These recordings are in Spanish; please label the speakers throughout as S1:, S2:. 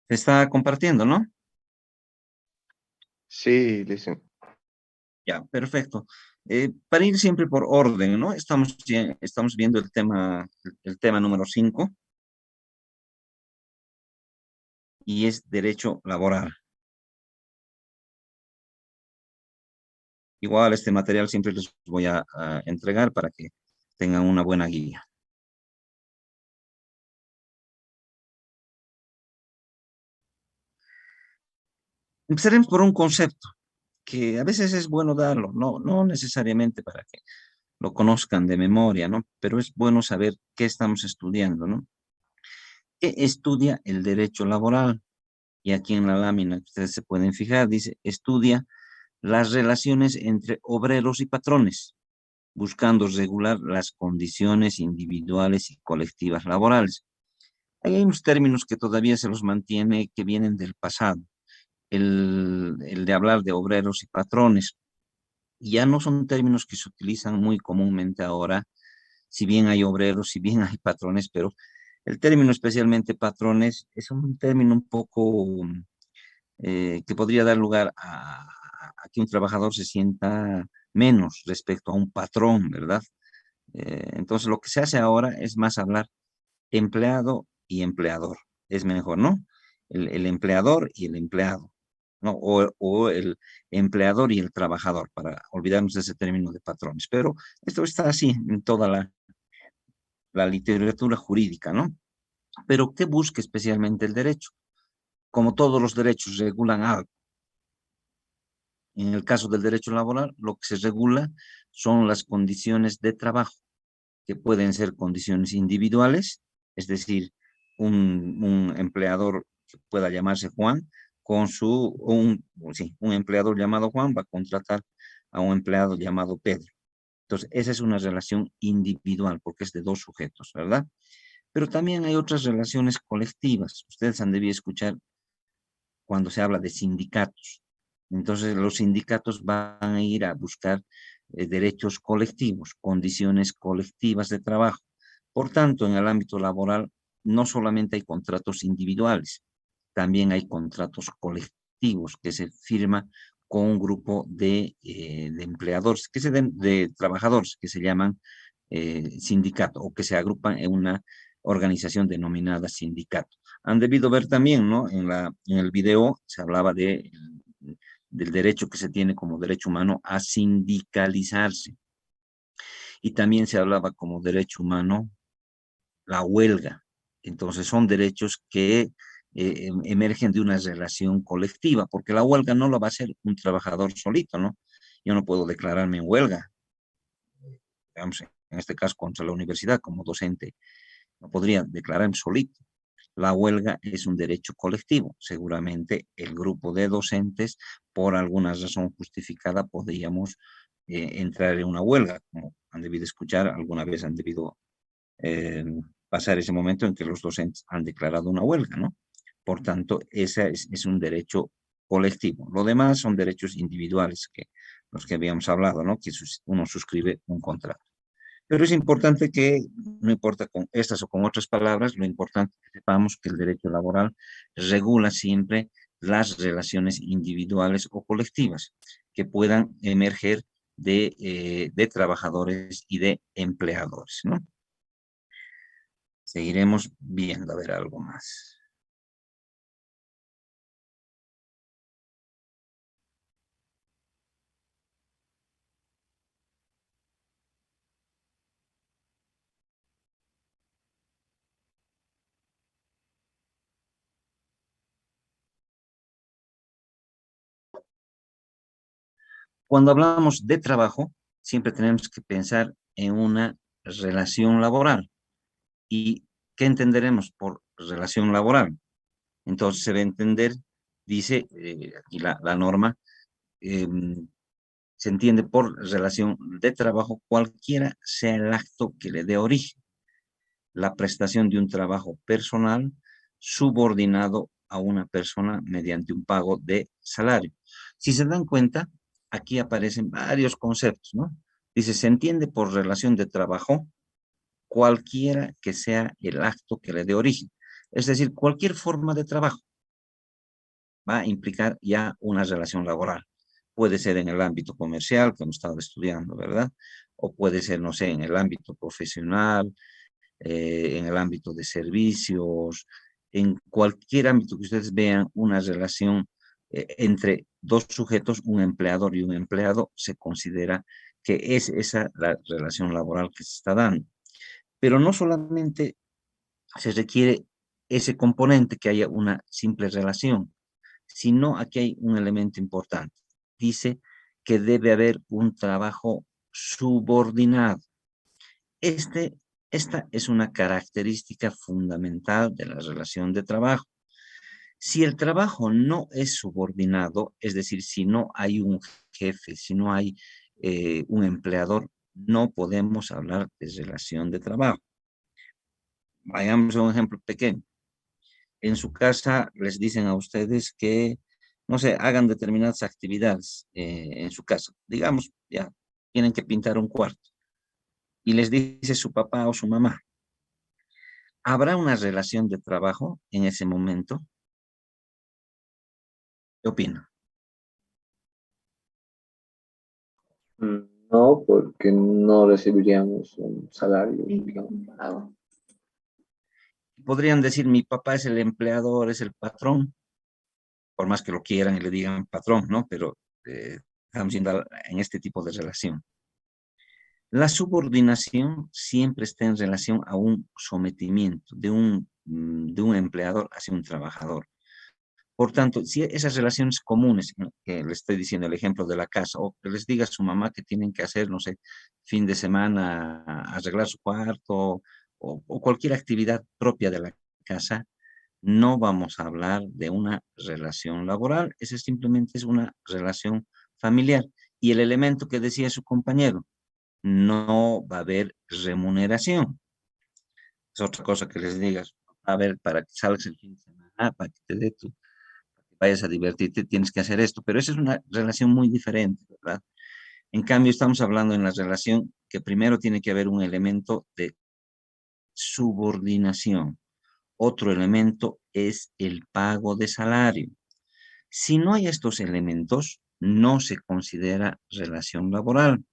S1: Se está compartiendo, ¿no?
S2: Sí, listen.
S1: Ya, perfecto. Para ir siempre por orden, ¿no? Estamos viendo el tema número 5 y es derecho laboral. Igual este material siempre les voy a entregar para que tengan una buena guía. Empezaremos por un concepto que a veces es bueno darlo, no necesariamente para que lo conozcan de memoria, ¿no? Pero es bueno saber qué estamos estudiando, ¿no? ¿Qué estudia el derecho laboral? Y aquí en la lámina que ustedes se pueden fijar, dice, estudia las relaciones entre obreros y patrones, buscando regular las condiciones individuales y colectivas laborales. Ahí hay unos términos que todavía se los mantiene, que vienen del pasado. El de hablar de obreros y patrones. Ya no son términos que se utilizan muy comúnmente ahora, si bien hay obreros, si bien hay patrones, pero el término especialmente patrones es un término un poco que podría dar lugar a que un trabajador se sienta menos respecto a un patrón, ¿verdad? Entonces lo que se hace ahora es más hablar empleado y empleador. Es mejor, ¿no? El empleador y el empleado, ¿no? O el empleador y el trabajador, para olvidarnos de ese término de patrones. Pero esto está así en toda la literatura jurídica, ¿no? Pero ¿qué busca especialmente el derecho? Como todos los derechos regulan algo. En el caso del derecho laboral, lo que se regula son las condiciones de trabajo, que pueden ser condiciones individuales, es decir, un empleador que pueda llamarse Juan, sí, un empleador llamado Juan va a contratar a un empleado llamado Pedro. Entonces, esa es una relación individual, porque es de dos sujetos, ¿verdad? Pero también hay otras relaciones colectivas. Ustedes han debido escuchar cuando se habla de sindicatos. Entonces, los sindicatos van a ir a buscar derechos colectivos, condiciones colectivas de trabajo. Por tanto, en el ámbito laboral no solamente hay contratos individuales, también hay contratos colectivos que se firma con un grupo de empleadores, de trabajadores que se llaman sindicato o que se agrupan en una organización denominada sindicato. Han debido ver también, ¿no? En el video se hablaba del derecho que se tiene como derecho humano a sindicalizarse. Y también se hablaba como derecho humano la huelga. Entonces son derechos que emergen de una relación colectiva, porque la huelga no lo va a hacer un trabajador solito, ¿no? Yo no puedo declararme en huelga, digamos, en este caso contra la universidad como docente, no podría declararme solito. La huelga es un derecho colectivo. Seguramente el grupo de docentes, por alguna razón justificada, podríamos entrar en una huelga, como han debido escuchar, alguna vez han debido eh, pasar ese momento en que los docentes han declarado una huelga, ¿no? Por tanto, ese es un derecho colectivo. Lo demás son derechos individuales, que los que habíamos hablado, ¿no? Que uno suscribe un contrato. Pero es importante que, no importa con estas o con otras palabras, lo importante es que sepamos que el derecho laboral regula siempre las relaciones individuales o colectivas que puedan emerger de trabajadores y de empleadores, ¿no? Seguiremos viendo a ver algo más. Cuando hablamos de trabajo, siempre tenemos que pensar en una relación laboral. ¿Y qué entenderemos por relación laboral? Entonces se va a entender, dice aquí la norma, eh, se entiende por relación de trabajo cualquiera sea el acto que le dé origen, la prestación de un trabajo personal subordinado a una persona mediante un pago de salario. Si se dan cuenta, aquí aparecen varios conceptos, ¿no? Dice, se entiende por relación de trabajo cualquiera que sea el acto que le dé origen, es decir, cualquier forma de trabajo. va a implicar ya una relación laboral. Puede ser en el ámbito comercial, que hemos estado estudiando, ¿verdad? O puede ser, no sé, en el ámbito profesional, en el ámbito de servicios, en cualquier ámbito que ustedes vean una relación entre dos sujetos, un empleador y un empleado, se considera que es esa la relación laboral que se está dando. Pero no solamente se requiere ese componente, que haya una simple relación, sino aquí hay un elemento importante. Dice que debe haber un trabajo subordinado. Este, esta es una característica fundamental de la relación de trabajo. Si el trabajo no es subordinado, es decir, si no hay un jefe, si no hay un empleador, no podemos hablar de relación de trabajo. Vayamos a un ejemplo pequeño. En su casa les dicen a ustedes que, no sé, hagan determinadas actividades en su casa. Digamos, ya, tienen que pintar un cuarto. Y les dice su papá o su mamá, ¿habrá una relación de trabajo en ese momento? ¿Qué opina?
S2: No, porque no recibiríamos un salario, digamos.
S1: Podrían decir, mi papá es el empleador, es el patrón, por más que lo quieran y le digan patrón, ¿no? Pero estamos yendo en este tipo de relación. La subordinación siempre está en relación a un sometimiento de un empleador hacia un trabajador. Por tanto, si esas relaciones comunes, ¿no?, que le estoy diciendo el ejemplo de la casa, o que les diga a su mamá que tienen que hacer, no sé, fin de semana, arreglar su cuarto, o cualquier actividad propia de la casa, no vamos a hablar de una relación laboral, esa simplemente es una relación familiar. Y el elemento que decía su compañero, no va a haber remuneración. Es otra cosa que les digas, a ver, para que salgas el fin de semana, para que te dé tu, para que vayas a divertirte, tienes que hacer esto, pero esa es una relación muy diferente, ¿verdad? En cambio, estamos hablando en la relación que primero tiene que haber un elemento de subordinación. Otro elemento es el pago de salario. Si no hay estos elementos, no se considera relación laboral.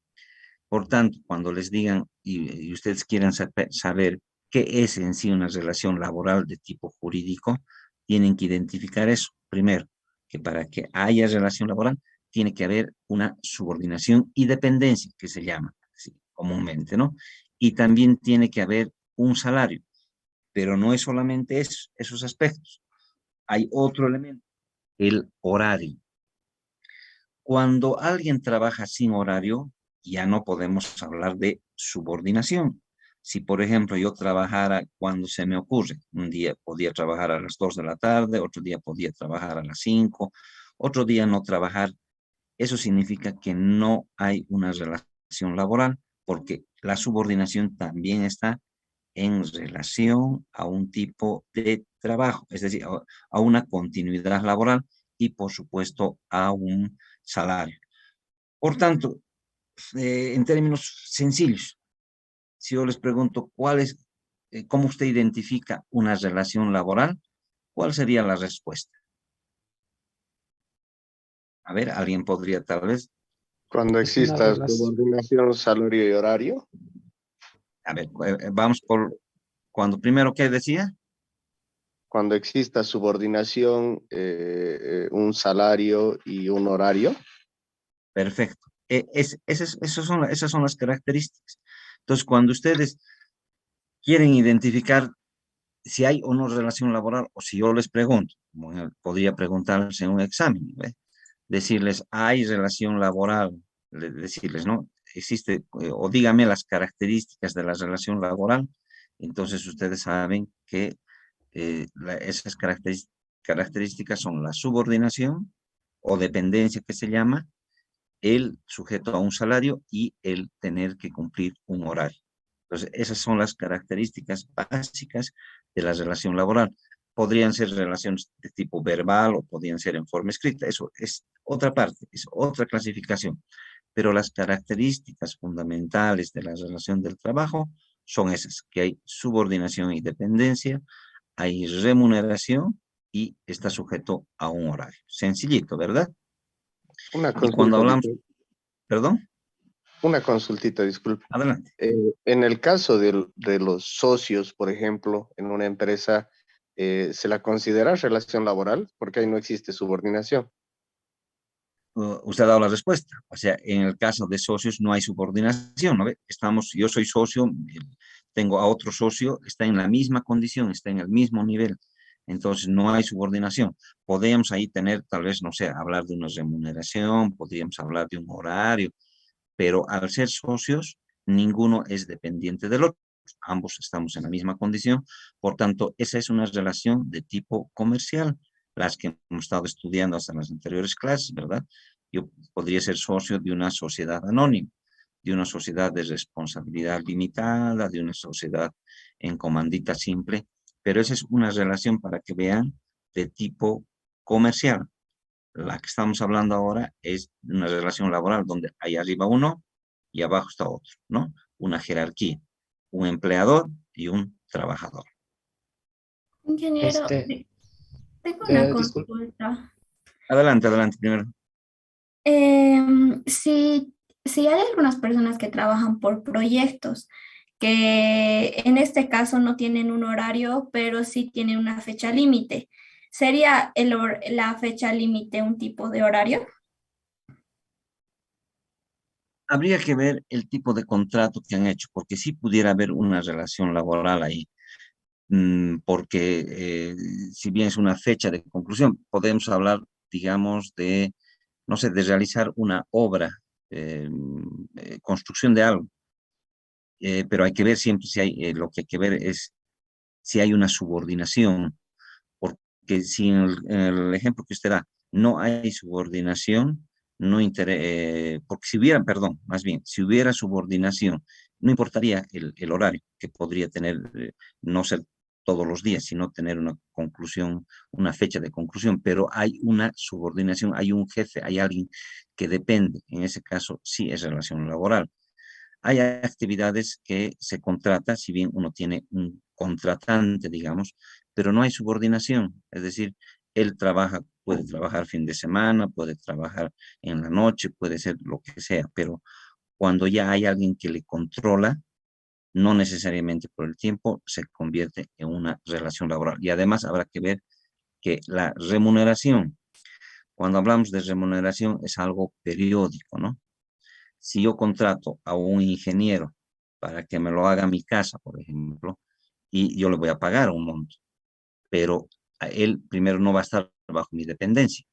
S1: Por tanto, cuando les digan y ustedes quieran saber qué es en sí una relación laboral de tipo jurídico, tienen que identificar eso. Primero, que para que haya relación laboral, tiene que haber una subordinación y dependencia, que se llama así, comúnmente, ¿no? Y también tiene que haber un salario, pero no es solamente esos aspectos. Hay otro elemento, el horario. Cuando alguien trabaja sin horario, ya no podemos hablar de subordinación. Si, por ejemplo, yo trabajara cuando se me ocurre, un día podía trabajar a las 2 de la tarde, otro día podía trabajar a las 5, otro día no trabajar, eso significa que no hay una relación laboral, porque la subordinación también está en relación a un tipo de trabajo, es decir, a una continuidad laboral y, por supuesto, a un salario. Por tanto, en términos sencillos, si yo les pregunto cómo usted identifica una relación laboral, ¿cuál sería la respuesta? A ver, alguien podría tal vez,
S2: Cuando
S3: Es una
S2: exista
S3: relación.
S2: subordinación, salario y horario.
S1: a ver, vamos por, cuando primero, ¿qué decía?
S2: Cuando exista subordinación, un salario y un horario.
S1: Perfecto. Esas son las características. Entonces, cuando ustedes quieren identificar si hay o no relación laboral, o si yo les pregunto, como podría preguntarles en un examen, ¿ve? Decirles, ¿hay relación laboral? Decirles, ¿no? Existe, o dígame las características de la relación laboral, entonces ustedes saben que esas características son la subordinación o dependencia que se llama, el sujeto a un salario y el tener que cumplir un horario. Entonces, esas son las características básicas de la relación laboral. Podrían ser relaciones de tipo verbal o podrían ser en forma escrita. Eso es otra parte, es otra clasificación. Pero las características fundamentales de la relación del trabajo son esas, que hay subordinación y dependencia, hay remuneración y está sujeto a un horario. Sencillito, ¿verdad?
S2: Una
S1: Y cuando
S2: consulta,
S1: hablamos,
S2: disculpe.
S1: perdón,
S2: Una consultita, disculpe.
S1: adelante.
S2: En el caso de los socios, por ejemplo, en una empresa, ¿se la considera relación laboral? Porque ahí no existe subordinación.
S1: Usted ha dado la respuesta. O sea, en el caso de socios no hay subordinación, ¿no ve? Estamos, yo soy socio, tengo a otro socio, está en la misma condición, está en el mismo nivel. Entonces no hay subordinación. Podríamos ahí tener, tal vez, no sé, hablar de una remuneración, podríamos hablar de un horario, pero al ser socios, ninguno es dependiente del otro. Ambos estamos en la misma condición, por tanto, esa es una relación de tipo comercial, las que hemos estado estudiando hasta en las anteriores clases, ¿verdad? Yo podría ser socio de una sociedad anónima, de una sociedad de responsabilidad limitada, de una sociedad en comandita simple, pero esa es una relación para que vean de tipo comercial. La que estamos hablando ahora es una relación laboral donde hay arriba uno y abajo está otro, ¿no? Una jerarquía, un empleador y un trabajador.
S3: Ingeniero,
S4: Este,
S3: tengo una
S4: disculpe.
S3: consulta.
S1: Adelante, adelante, primero.
S3: Si, si hay algunas personas que trabajan por proyectos, que en este caso no tienen un horario, pero sí tienen una fecha límite, ¿sería la fecha límite un tipo de horario?
S1: Habría que ver el tipo de contrato que han hecho, porque sí pudiera haber una relación laboral ahí, porque si bien es una fecha de conclusión, podemos hablar, digamos, de, no sé, de realizar una obra, construcción de algo, pero hay que ver siempre si hay, lo que hay que ver es si hay una subordinación, porque si en el ejemplo que usted da no hay subordinación, no porque si hubiera, perdón, más bien, si hubiera subordinación, no importaría el horario que podría tener, no ser todos los días, sino tener una conclusión, una fecha de conclusión, pero hay una subordinación, hay un jefe, hay alguien que depende, en ese caso sí es relación laboral. Hay actividades que se contrata, si bien uno tiene un contratante, digamos, pero no hay subordinación. Es decir, él trabaja, puede trabajar fin de semana, puede trabajar en la noche, puede ser lo que sea, pero cuando ya hay alguien que le controla, no necesariamente por el tiempo, se convierte en una relación laboral. Y además habrá que ver que la remuneración, cuando hablamos de remuneración, es algo periódico, ¿no? Si yo contrato a un ingeniero para que me lo haga mi casa, por ejemplo, y yo le voy a pagar un monto, pero a él primero no va a estar bajo mi dependencia.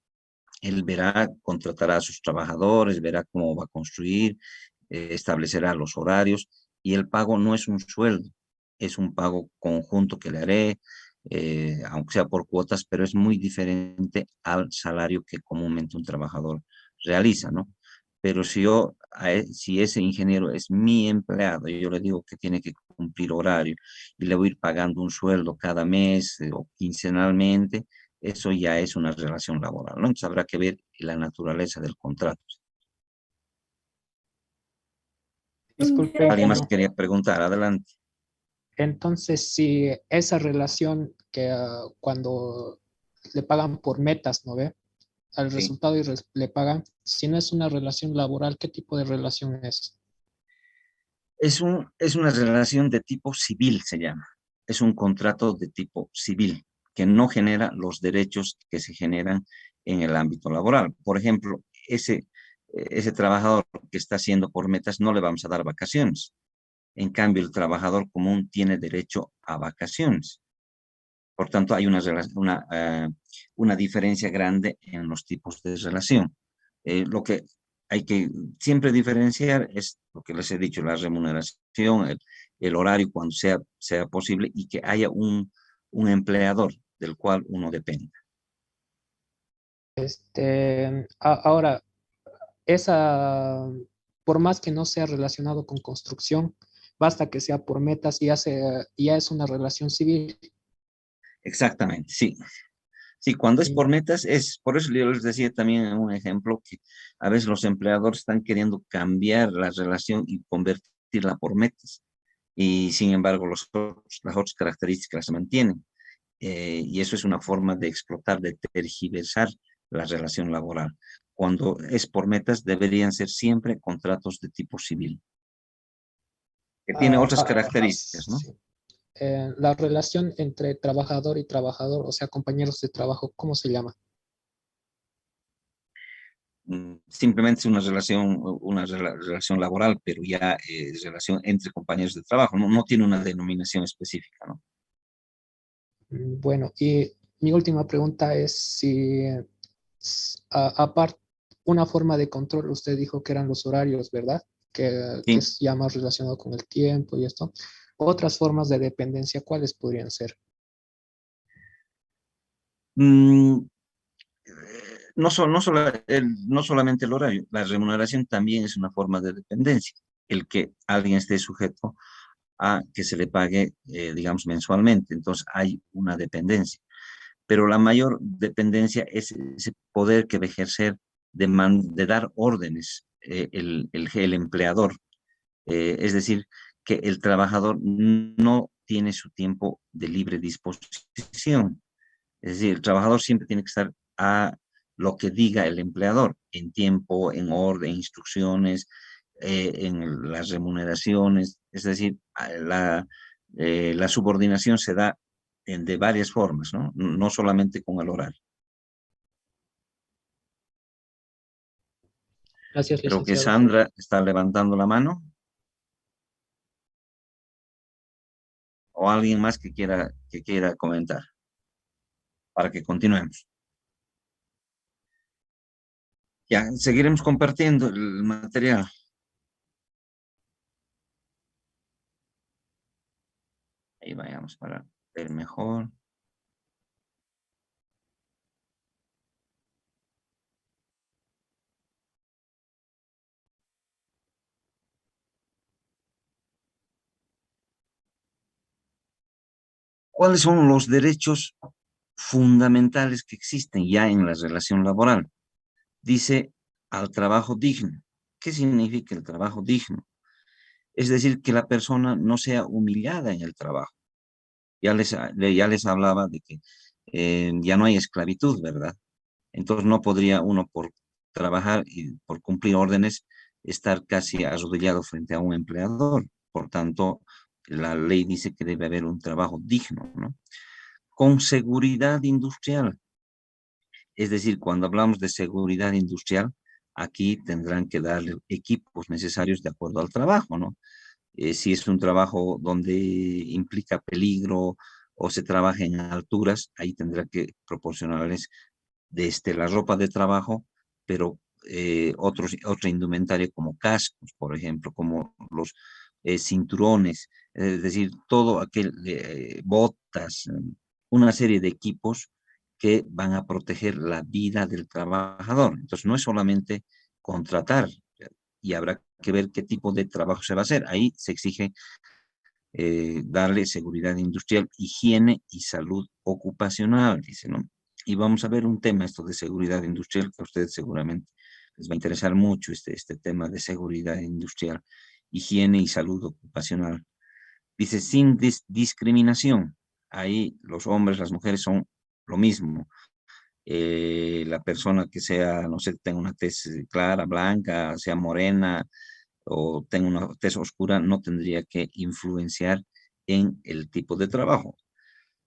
S1: Él verá, contratará a sus trabajadores, verá cómo va a construir, establecerá los horarios y el pago no es un sueldo, es un pago conjunto que le haré, aunque sea por cuotas, pero es muy diferente al salario que comúnmente un trabajador realiza, ¿no? Pero si yo, si ese ingeniero es mi empleado y yo le digo que tiene que cumplir horario y le voy a ir pagando un sueldo cada mes o quincenalmente, eso ya es una relación laboral, ¿no? Entonces habrá que ver la naturaleza del contrato.
S4: Disculpe,
S1: ¿Alguien más
S3: Ingeniero,
S4: ingeniero.
S1: quería preguntar? Adelante.
S4: Entonces, si esa relación que cuando le pagan por metas, ¿no ve? Al
S1: Sí.
S4: resultado y le pagan, si no es una relación laboral, ¿qué tipo de relación es?
S1: Es una relación de tipo civil, se llama. Es un contrato de tipo civil que no genera los derechos que se generan en el ámbito laboral. Por ejemplo, ese trabajador que está haciendo por metas no le vamos a dar vacaciones. En cambio, el trabajador común tiene derecho a vacaciones. Por tanto, hay una diferencia grande en los tipos de relación. Lo que hay que siempre diferenciar es lo que les he dicho, la remuneración, el horario cuando sea posible y que haya un empleador del cual uno dependa.
S4: Ahora, esa, por más que no sea relacionado con construcción, basta que sea por metas y ya es una relación civil.
S1: Exactamente, sí. Sí, cuando es por metas, es por eso yo les decía también en un ejemplo que a veces los empleadores están queriendo cambiar la relación y convertirla por metas. Y sin embargo, las otras características se mantienen. y eso es una forma de explotar, de tergiversar la relación laboral. Cuando es por metas, deberían ser siempre contratos de tipo civil, que tiene otras características, ¿no?
S4: Sí. La relación entre trabajador y trabajador, o sea, compañeros de trabajo, ¿cómo se llama?
S1: Simplemente es una relación laboral, pero ya es relación entre compañeros de trabajo, no tiene una denominación específica, ¿no?
S4: Bueno, y mi última pregunta es si, aparte, una forma de control, usted dijo que eran los horarios, ¿verdad? Que
S1: Sí.
S4: es ya más relacionado con el tiempo y esto. Otras formas de dependencia, ¿cuáles podrían ser?
S1: Mm, no solamente el horario, la remuneración también es una forma de dependencia. El que alguien esté sujeto a que se le pague, digamos, mensualmente. Entonces hay una dependencia. Pero la mayor dependencia es ese poder que va a ejercer de dar órdenes el empleador. Es decir, que el trabajador no tiene su tiempo de libre disposición. Es decir, el trabajador siempre tiene que estar a lo que diga el empleador, en tiempo, en orden, instrucciones, en las remuneraciones. Es decir, la subordinación se da de varias formas, ¿no? No solamente con el horario.
S4: Gracias,
S1: Creo que
S4: licenciado.
S1: Sandra está levantando la mano, o alguien más que quiera comentar para que continuemos. Ya, seguiremos compartiendo el material. Ahí vayamos para ver mejor. ¿Cuáles son los derechos fundamentales que existen ya en la relación laboral? Dice al trabajo digno. ¿Qué significa el trabajo digno? Es decir, que la persona no sea humillada en el trabajo. Ya les hablaba de que ya no hay esclavitud, ¿verdad? Entonces no podría uno por trabajar y por cumplir órdenes estar casi arrodillado frente a un empleador. Por tanto, la ley dice que debe haber un trabajo digno, ¿no? Con seguridad industrial. Es decir, cuando hablamos de seguridad industrial, aquí tendrán que darle equipos necesarios de acuerdo al trabajo, ¿no? Si es un trabajo donde implica peligro o se trabaja en alturas, ahí tendrá que proporcionarles desde la ropa de trabajo, pero otra indumentaria como cascos, por ejemplo, como los cinturones, es decir, todo aquel, botas, una serie de equipos que van a proteger la vida del trabajador. Entonces, no es solamente contratar, y habrá que ver qué tipo de trabajo se va a hacer. Ahí se exige darle seguridad industrial, higiene y salud ocupacional, dice, ¿no? Y vamos a ver un tema, esto de seguridad industrial, que a ustedes seguramente les va a interesar mucho, este tema de seguridad industrial, higiene y salud ocupacional. Dice, sin discriminación. Ahí los hombres, las mujeres son lo mismo. La persona que sea, no sé, tenga una tez clara, blanca, sea morena o tenga una tez oscura, no tendría que influenciar en el tipo de trabajo.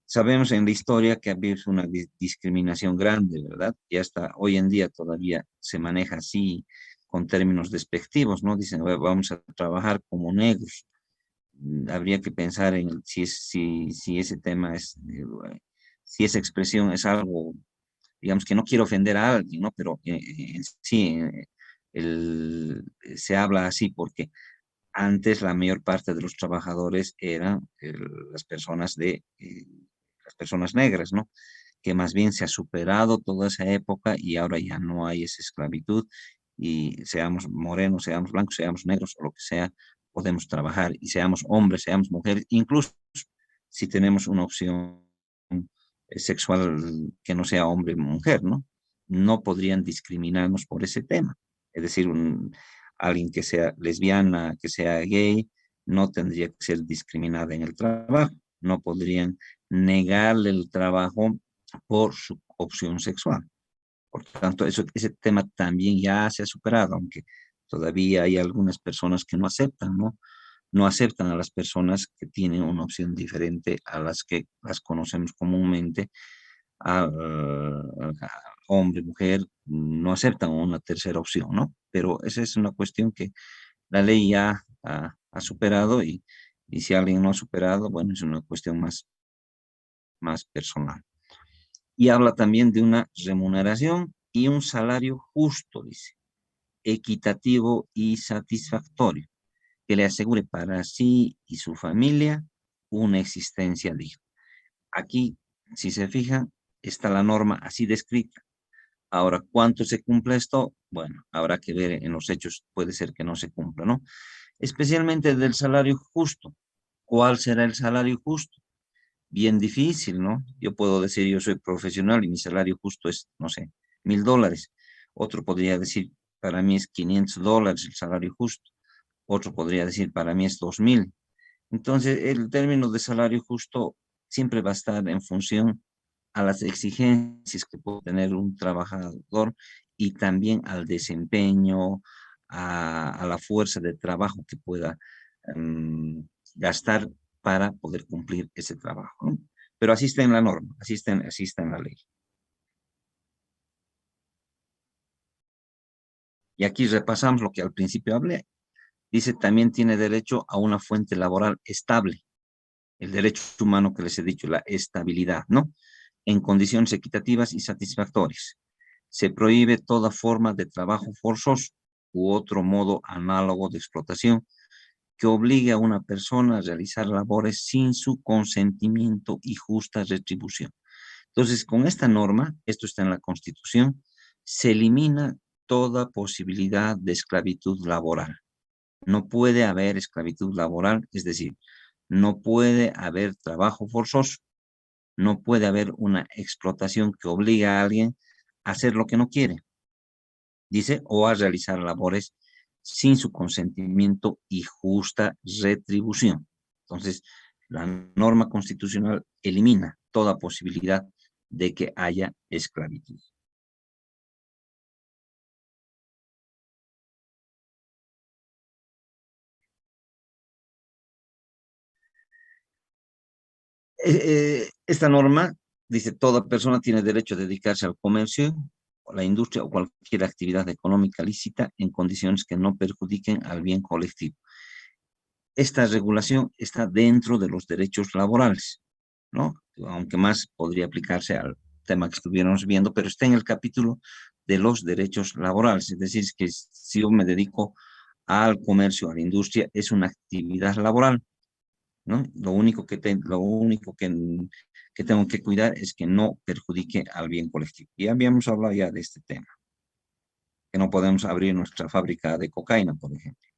S1: Sabemos en la historia que ha habido una discriminación grande, ¿verdad? Y hasta hoy en día todavía se maneja así con términos despectivos, ¿no? Dicen, vamos a trabajar como negros". Habría que pensar en si ese tema es, si esa expresión es algo, digamos que no quiero ofender a alguien, ¿no? Pero sí, se habla así porque antes la mayor parte de los trabajadores eran las personas negras, ¿no? Que más bien se ha superado toda esa época y ahora ya no hay esa esclavitud y seamos morenos, seamos blancos, seamos negros o lo que sea, podemos trabajar y seamos hombres, seamos mujeres, incluso si tenemos una opción sexual que no sea hombre o mujer, ¿no? No podrían discriminarnos por ese tema. Es decir, alguien que sea lesbiana, que sea gay, no tendría que ser discriminada en el trabajo. No podrían negarle el trabajo por su opción sexual. Por tanto, ese tema también ya se ha superado, aunque todavía hay algunas personas que no aceptan, ¿no? No aceptan a las personas que tienen una opción diferente a las que las conocemos comúnmente, a hombre, mujer, no aceptan una tercera opción, ¿no? Pero esa es una cuestión que la ley ya ha superado y si alguien no ha superado, bueno, es una cuestión más personal. Y habla también de una remuneración y un salario justo, dice, equitativo y satisfactorio, que le asegure para sí y su familia una existencia digna. Aquí, si se fijan, está la norma así descrita. Ahora, ¿cuánto se cumple esto? Bueno, habrá que ver en los hechos, puede ser que no se cumpla, ¿no? Especialmente del salario justo. ¿Cuál será el salario justo? Bien difícil, ¿no? Yo puedo decir, yo soy profesional y mi salario justo es, no sé, $1000. Otro podría decir, para mí es $500 el salario justo. Otro podría decir, para mí es 2000. Entonces, el término de salario justo siempre va a estar en función a las exigencias que puede tener un trabajador y también al desempeño, a la fuerza de trabajo que pueda gastar para poder cumplir ese trabajo, ¿no? Pero así está en la norma, así está en la ley. Y aquí repasamos lo que al principio hablé. Dice, también tiene derecho a una fuente laboral estable, el derecho humano que les he dicho, la estabilidad, ¿no? En condiciones equitativas y satisfactorias. Se prohíbe toda forma de trabajo forzoso u otro modo análogo de explotación que obligue a una persona a realizar labores sin su consentimiento y justa retribución. Entonces, con esta norma, esto está en la Constitución, se elimina toda posibilidad de esclavitud laboral. No puede haber esclavitud laboral, es decir, no puede haber trabajo forzoso, no puede haber una explotación que obligue a alguien a hacer lo que no quiere, dice, o a realizar labores sin su consentimiento y justa retribución. Entonces, la norma constitucional elimina toda posibilidad de que haya esclavitud. Esta norma dice, toda persona tiene derecho a dedicarse al comercio, a la industria o cualquier actividad económica lícita en condiciones que no perjudiquen al bien colectivo. Esta regulación está dentro de los derechos laborales, ¿no? Aunque más podría aplicarse al tema que estuviéramos viendo, pero está en el capítulo de los derechos laborales. Es decir, que si yo me dedico al comercio, a la industria, es una actividad laboral, ¿no? Lo único que tengo que cuidar es que no perjudique al bien colectivo. Y habíamos hablado ya de este tema, que no podemos abrir nuestra fábrica de cocaína, por ejemplo.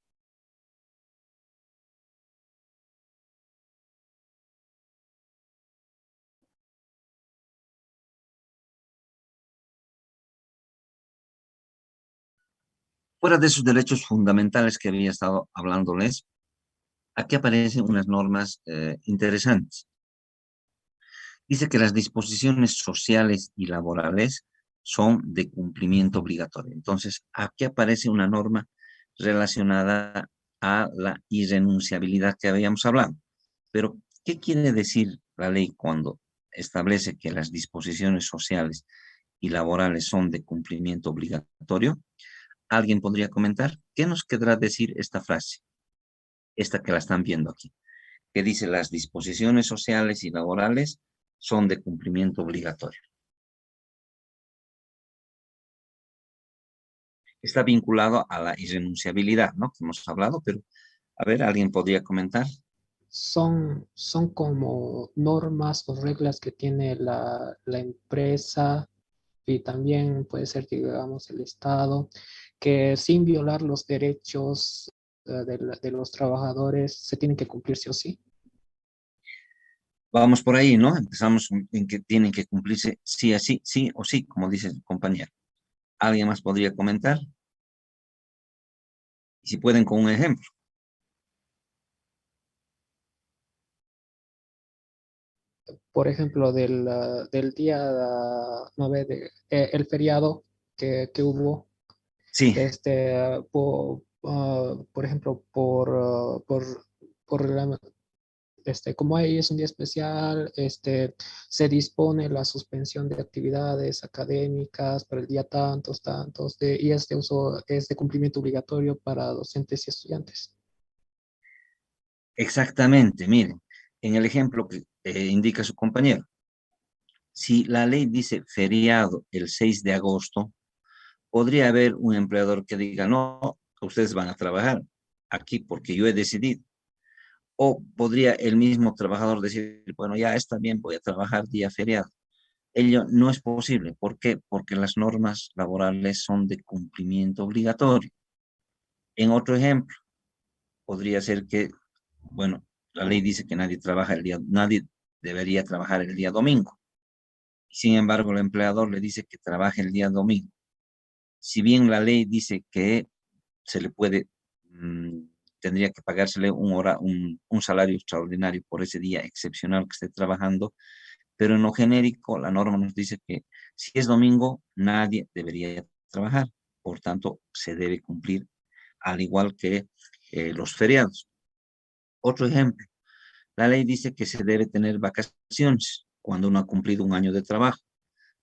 S1: Fuera de esos derechos fundamentales que había estado hablándoles, aquí aparecen unas normas interesantes. Dice que las disposiciones sociales y laborales son de cumplimiento obligatorio. Entonces, aquí aparece una norma relacionada a la irrenunciabilidad que habíamos hablado. Pero, ¿qué quiere decir la ley cuando establece que las disposiciones sociales y laborales son de cumplimiento obligatorio? ¿Alguien podría comentar? ¿Qué nos querrá decir esta frase? Esta que la están viendo aquí, que dice las disposiciones sociales y laborales son de cumplimiento obligatorio. Está vinculado a la irrenunciabilidad, ¿no? Que hemos hablado, pero a ver, ¿alguien podría comentar?
S4: Son como normas o reglas que tiene la empresa y también puede ser, digamos, el Estado, que sin violar los derechos de los trabajadores se tienen que cumplir sí o sí.
S1: Vamos por ahí, ¿no? Empezamos en que tienen que cumplirse sí así, sí o sí, como dice el compañero. ¿Alguien más podría comentar? Y si pueden con un ejemplo.
S4: por ejemplo, del día 9 el feriado que hubo,
S1: Sí,
S4: por ejemplo, por como ahí es un día especial, se dispone la suspensión de actividades académicas para el día tantos, tantos, y este uso es de cumplimiento obligatorio para docentes y estudiantes.
S1: exactamente. Miren, en el ejemplo que indica su compañero, si la ley dice feriado el 6 de agosto, podría haber un empleador que diga, no, ustedes van a trabajar aquí porque yo he decidido. O podría el mismo trabajador decir, bueno, ya está bien, voy a trabajar día feriado. Ello no es posible. ¿Por qué? Porque las normas laborales son de cumplimiento obligatorio. En otro ejemplo, podría ser que, bueno, la ley dice que nadie debería trabajar el día domingo. Sin embargo, el empleador le dice que trabaje el día domingo. Si bien la ley dice que se le puede, mm, tendría que pagársele un salario extraordinario por ese día excepcional que esté trabajando, pero en lo genérico la norma nos dice que si es domingo nadie debería trabajar, por tanto se debe cumplir al igual que los feriados. Otro ejemplo, la ley dice que se debe tener vacaciones cuando uno ha cumplido un año de trabajo,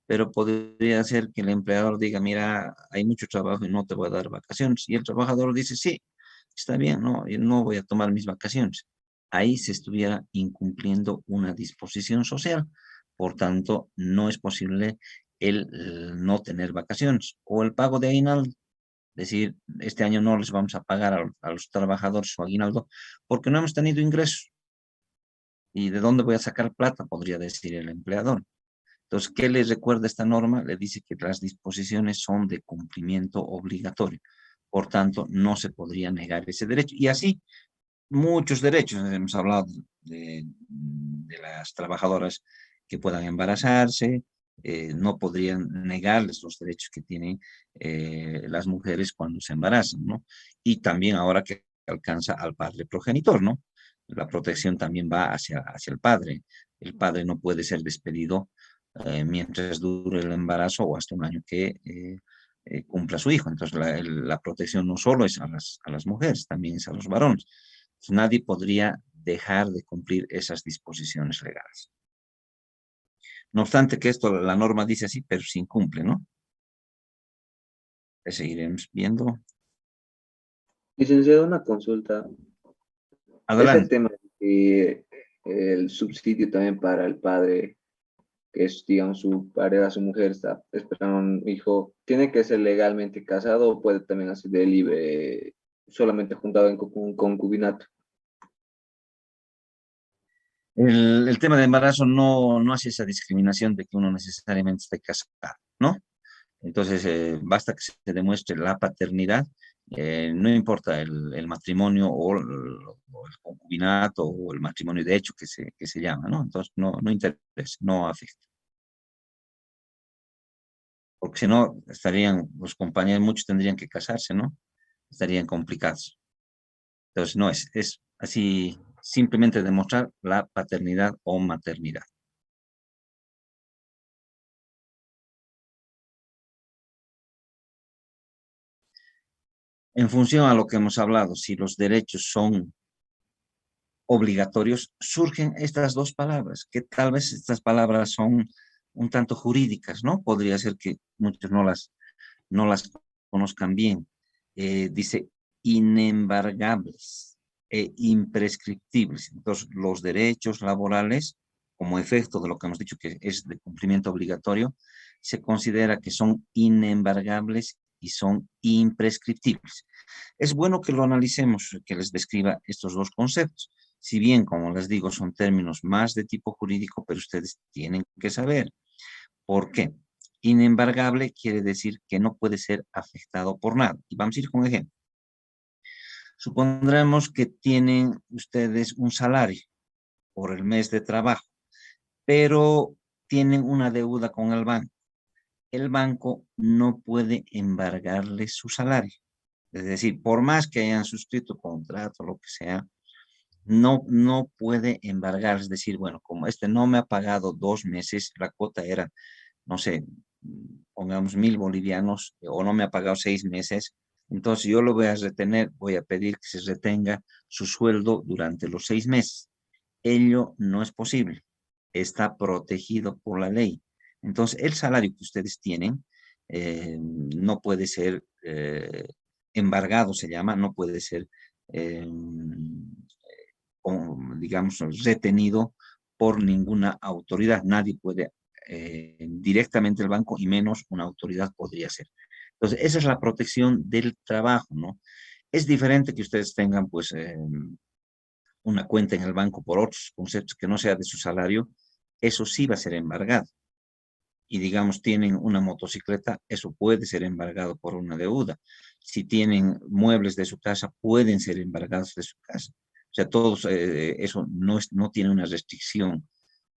S1: pero podría ser que el empleador diga, mira, hay mucho trabajo y no te voy a dar vacaciones. Y el trabajador dice, sí, está bien, no, yo no voy a tomar mis vacaciones. Ahí se estuviera incumpliendo una disposición social. Por tanto, no es posible el no tener vacaciones o el pago de aguinaldo. Decir, este año no les vamos a pagar a los trabajadores su aguinaldo porque no hemos tenido ingresos. ¿Y de dónde voy a sacar plata? Podría decir el empleador. Entonces, ¿qué les recuerda esta norma? Le dice que las disposiciones son de cumplimiento obligatorio. Por tanto, no se podría negar ese derecho. Y así, muchos derechos. Hemos hablado de las trabajadoras que puedan embarazarse, no podrían negarles los derechos que tienen las mujeres cuando se embarazan, ¿no? Y también ahora que alcanza al padre progenitor, ¿no? La protección también va hacia el padre. El padre no puede ser despedido mientras dure el embarazo o hasta un año que cumpla su hijo. Entonces, la protección no solo es a las mujeres, también es a los varones. Nadie podría dejar de cumplir esas disposiciones legales. No obstante que esto, la norma dice así, pero se incumple, ¿no? Que seguiremos viendo.
S5: Licenciado, una consulta. Ese
S1: Adelante.
S5: tema de que el subsidio también para el padre, que es, digamos, su pareja, su mujer está esperando un hijo, ¿tiene que ser legalmente casado o puede también hacer de libre, solamente juntado en un concubinato?
S1: El tema de embarazo no hace esa discriminación de que uno necesariamente esté casado, ¿no? Entonces, basta que se demuestre la paternidad, no importa el matrimonio o el concubinato o el matrimonio de hecho que se llama, ¿no? Entonces, no interesa, no afecta. Porque si no, los compañeros, muchos tendrían que casarse, ¿no? Estarían complicados. Entonces, no es así, simplemente demostrar la paternidad o maternidad. En función a lo que hemos hablado, si los derechos son obligatorios, surgen estas dos palabras, que tal vez estas palabras son un tanto jurídicas, ¿no? Podría ser que muchos no las conozcan bien. Dice inembargables e imprescriptibles. Entonces, los derechos laborales, como efecto de lo que hemos dicho que es de cumplimiento obligatorio, se considera que son inembargables y son imprescriptibles. Es bueno que lo analicemos, que les describa estos dos conceptos. Si bien, como les digo, son términos más de tipo jurídico, pero ustedes tienen que saber. ¿Por qué? Inembargable quiere decir que no puede ser afectado por nada. Y vamos a ir con ejemplo. Supondremos que tienen ustedes un salario por el mes de trabajo, pero tienen una deuda con el banco. El banco no puede embargarles su salario. Es decir, por más que hayan suscrito contrato, lo que sea, no puede embargar, es decir, bueno, como este no me ha pagado 2 meses, la cuota era, no sé, pongamos 1.000 bolivianos, o no me ha pagado 6 meses, entonces yo lo voy a retener, voy a pedir que se retenga su sueldo durante los 6 meses. Ello no es posible, está protegido por la ley. Entonces, el salario que ustedes tienen no puede ser embargado, se llama, no puede ser, eh, digamos, retenido por ninguna autoridad. Nadie puede, directamente el banco, y menos una autoridad podría ser. Entonces, esa es la protección del trabajo, ¿no? Es diferente que ustedes tengan, pues, una cuenta en el banco por otros conceptos que no sea de su salario, eso sí va a ser embargado. Y digamos, tienen una motocicleta, eso puede ser embargado por una deuda. Si tienen muebles de su casa, pueden ser embargados de su casa. O sea, todos, eso no tiene una restricción.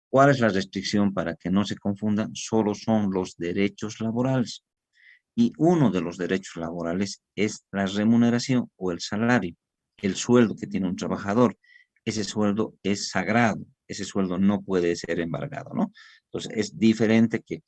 S1: ¿Cuál es la restricción para que no se confundan? Solo son los derechos laborales. Y uno de los derechos laborales es la remuneración o el salario, el sueldo que tiene un trabajador. Ese sueldo es sagrado, ese sueldo no puede ser embargado, ¿no? Entonces, es diferente que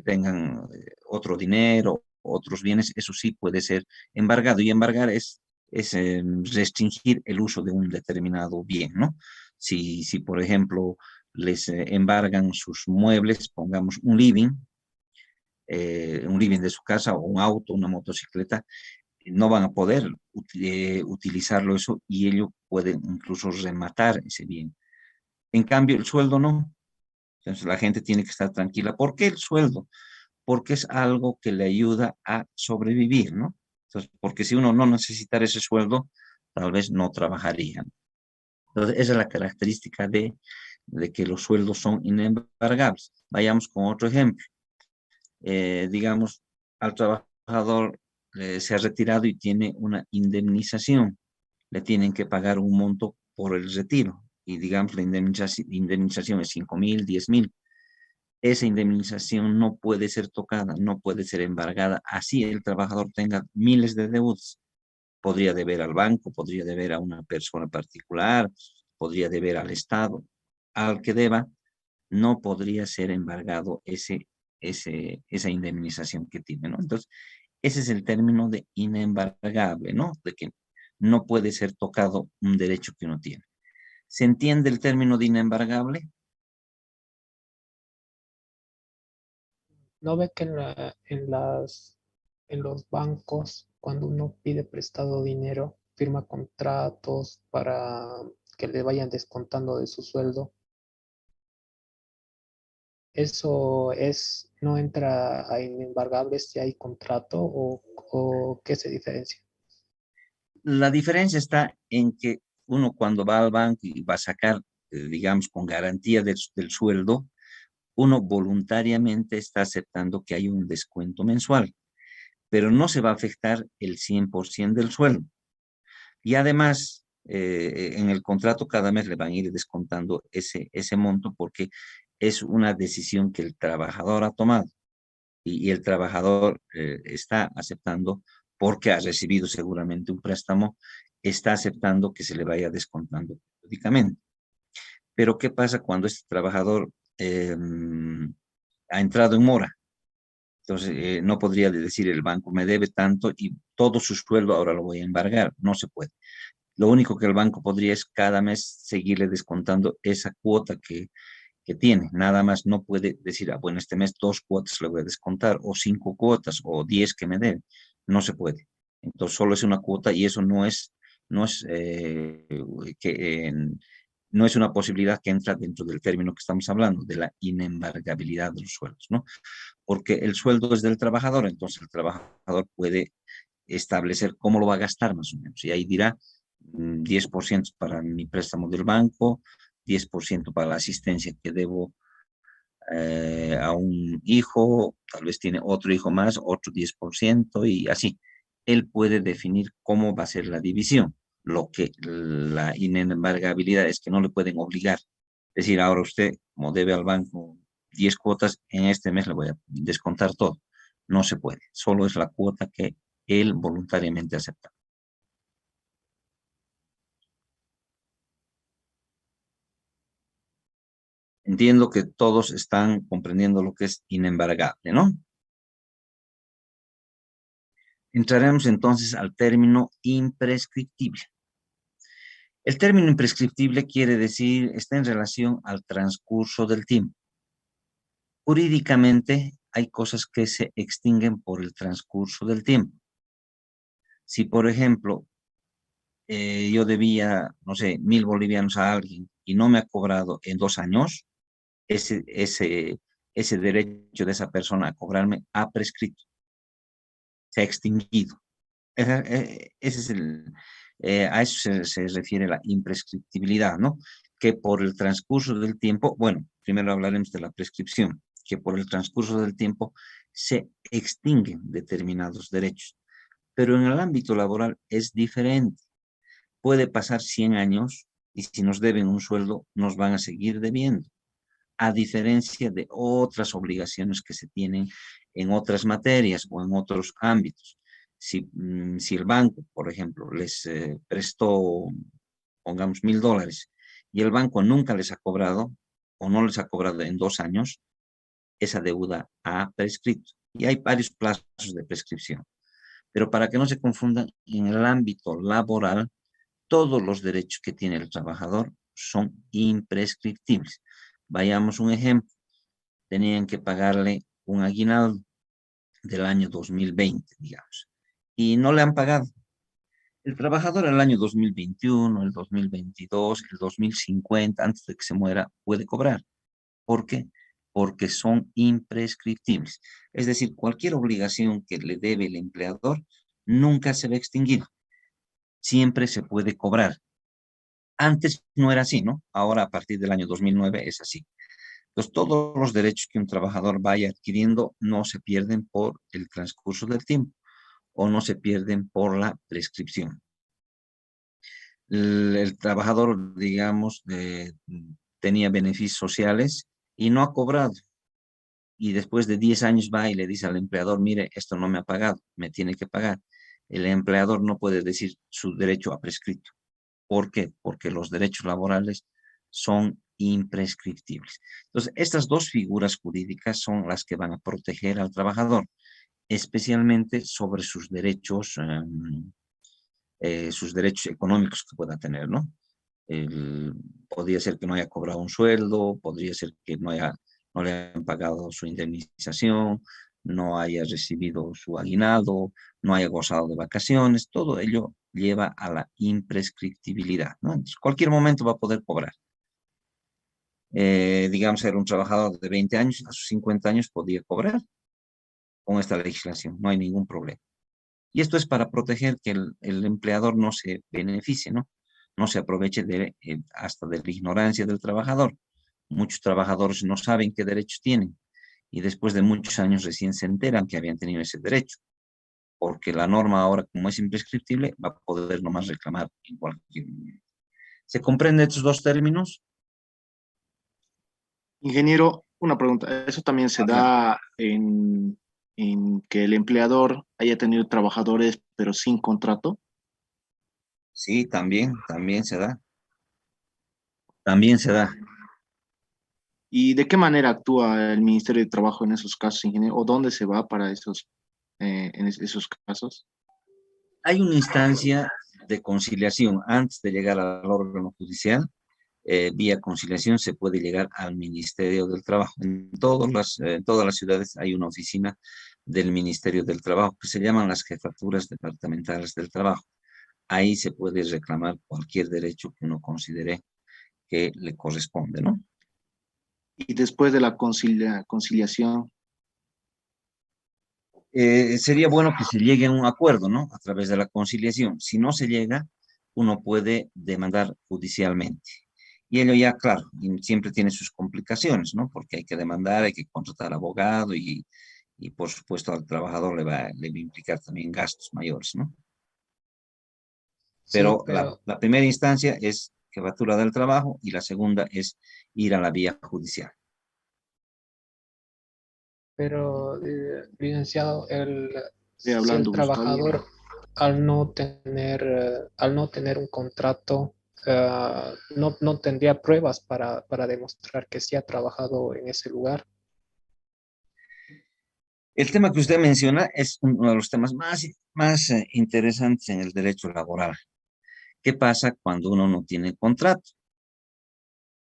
S1: tengan otro dinero, otros bienes, eso sí puede ser embargado. Y embargar es restringir el uso de un determinado bien, ¿no? Si por ejemplo, les embargan sus muebles, pongamos un living de su casa, o un auto, una motocicleta, no van a poder utilizarlo eso, y ellos pueden incluso rematar ese bien. En cambio, el sueldo no. Entonces la gente tiene que estar tranquila. ¿Por qué el sueldo? Porque es algo que le ayuda a sobrevivir, ¿no? Entonces, porque si uno no necesitara ese sueldo, tal vez no trabajaría. Entonces, esa es la característica de que los sueldos son inembargables. Vayamos con otro ejemplo. Digamos, al trabajador se ha retirado y tiene una indemnización. Le tienen que pagar un monto por el retiro. Y digamos, la indemnización es 5.000, 10.000. Esa indemnización no puede ser tocada, no puede ser embargada. Así el trabajador tenga miles de deudas. Podría deber al banco, podría deber a una persona particular, podría deber al Estado. Al que deba, no podría ser embargado esa indemnización que tiene, ¿no? Entonces, ese es el término de inembargable, ¿no? De que no puede ser tocado un derecho que uno tiene. ¿Se entiende el término de inembargable?
S4: ¿No ve que en los bancos, cuando uno pide prestado dinero, firma contratos para que le vayan descontando de su sueldo? ¿Eso no entra a inembargable si hay contrato o qué se diferencia?
S1: La diferencia está en que uno, cuando va al banco y va a sacar, digamos, con garantía del sueldo, uno voluntariamente está aceptando que hay un descuento mensual, pero no se va a afectar el 100% del sueldo. Y además, en el contrato cada mes le van a ir descontando ese monto, porque es una decisión que el trabajador ha tomado, y el trabajador está aceptando, porque ha recibido seguramente un préstamo, está aceptando que se le vaya descontando periódicamente. Pero ¿qué pasa cuando este trabajador ha entrado en mora? Entonces, no podría decir el banco me debe tanto y todo su sueldo ahora lo voy a embargar. No se puede. Lo único que el banco podría es cada mes seguirle descontando esa cuota que tiene. Nada más. No puede decir, bueno, este mes 2 cuotas le voy a descontar, o 5 cuotas, o 10 que me debe. No se puede. Entonces, solo es una cuota, y eso no es, que, no es una posibilidad que entra dentro del término que estamos hablando, de la inembargabilidad de los sueldos, ¿no? Porque el sueldo es del trabajador, entonces el trabajador puede establecer cómo lo va a gastar, más o menos. Y ahí dirá, 10% para mi préstamo del banco, 10% para la asistencia que debo a un hijo, tal vez tiene otro hijo más, otro 10%, y así. Él puede definir cómo va a ser la división. Lo que la inembargabilidad es que no le pueden obligar. Es decir, ahora usted, como debe al banco 10 cuotas, en este mes le voy a descontar todo. No se puede. Solo es la cuota que él voluntariamente acepta. Entiendo que todos están comprendiendo lo que es inembargable, ¿no? Entraremos entonces al término imprescriptible. El término imprescriptible quiere decir, está en relación al transcurso del tiempo. Jurídicamente hay cosas que se extinguen por el transcurso del tiempo. Si, por ejemplo, yo debía, no sé, 1.000 bolivianos a alguien y no me ha cobrado en 2 años, ese derecho de esa persona a cobrarme ha prescrito, se ha extinguido. Ese es a eso se refiere la imprescriptibilidad, ¿no? Que por el transcurso del tiempo, bueno, primero hablaremos de la prescripción, que por el transcurso del tiempo se extinguen determinados derechos. Pero en el ámbito laboral es diferente. Puede pasar 100 años y si nos deben un sueldo, nos van a seguir debiendo, a diferencia de otras obligaciones que se tienen en otras materias o en otros ámbitos. Si el banco, por ejemplo, les prestó, pongamos, $1.000 y el banco nunca les ha cobrado o no les ha cobrado en 2 años, esa deuda ha prescrito. Y hay varios plazos de prescripción. Pero para que no se confundan, en el ámbito laboral, todos los derechos que tiene el trabajador son imprescriptibles. Vayamos un ejemplo. Tenían que pagarle un aguinaldo del año 2020, digamos, y no le han pagado. El trabajador en el año 2021, el 2022, el 2050, antes de que se muera, puede cobrar. ¿Por qué? Porque son imprescriptibles. Es decir, cualquier obligación que le debe el empleador nunca se va a extinguir. Siempre se puede cobrar. Antes no era así, ¿no? Ahora, a partir del año 2009, es así. Entonces, todos los derechos que un trabajador vaya adquiriendo no se pierden por el transcurso del tiempo o no se pierden por la prescripción. El trabajador, digamos, tenía beneficios sociales y no ha cobrado. Y después de 10 años va y le dice al empleador, mire, esto no me ha pagado, me tiene que pagar. El empleador no puede decir su derecho ha prescrito. ¿Por qué? Porque los derechos laborales son imprescriptibles. Entonces, estas dos figuras jurídicas son las que van a proteger al trabajador, especialmente sobre sus derechos económicos que pueda tener, ¿no? Podría ser que no haya cobrado un sueldo, podría ser que no le hayan pagado su indemnización, no haya recibido su aguinaldo, no haya gozado de vacaciones, todo ello lleva a la imprescriptibilidad, ¿no? Entonces, cualquier momento va a poder cobrar. Digamos, era un trabajador de 20 años, a sus 50 años podía cobrar con esta legislación, no hay ningún problema. Y esto es para proteger que el empleador no se beneficie, ¿no? No se aproveche hasta de la ignorancia del trabajador. Muchos trabajadores no saben qué derechos tienen y después de muchos años recién se enteran que habían tenido ese derecho, porque la norma ahora, como es imprescriptible, va a poder nomás reclamar en cualquier momento. ¿Se comprende estos dos términos?
S6: Ingeniero, una pregunta. ¿Eso también se da en que el empleador haya tenido trabajadores pero sin contrato?
S1: Sí, también se da. También se da.
S6: ¿Y de qué manera actúa el Ministerio de Trabajo en esos casos, ingeniero? ¿O dónde se va para esos casos?
S1: Hay una instancia de conciliación antes de llegar al órgano judicial. Vía conciliación se puede llegar al Ministerio del Trabajo. En todas las ciudades hay una oficina del Ministerio del Trabajo que se llaman las jefaturas departamentales del trabajo. Ahí se puede reclamar cualquier derecho que uno considere que le corresponde, ¿no?
S6: Y después de la conciliación,
S1: Sería bueno que se llegue a un acuerdo, ¿no? A través de la conciliación. Si no se llega, uno puede demandar judicialmente. Y ello ya, claro, y siempre tiene sus complicaciones, ¿no? Porque hay que demandar, hay que contratar abogado y por supuesto al trabajador le va a implicar también gastos mayores, ¿no?
S4: Sí,
S1: Pero la primera instancia es jefatura del trabajo y la segunda es ir a la vía judicial.
S4: Licenciado,
S6: estoy
S4: si el
S6: hablando, Gustavo.
S4: trabajador al no tener un contrato no tendría pruebas para demostrar que sí ha trabajado en ese lugar.
S1: El tema que usted menciona es uno de los temas más interesantes en el derecho laboral. ¿Qué pasa cuando uno no tiene contrato?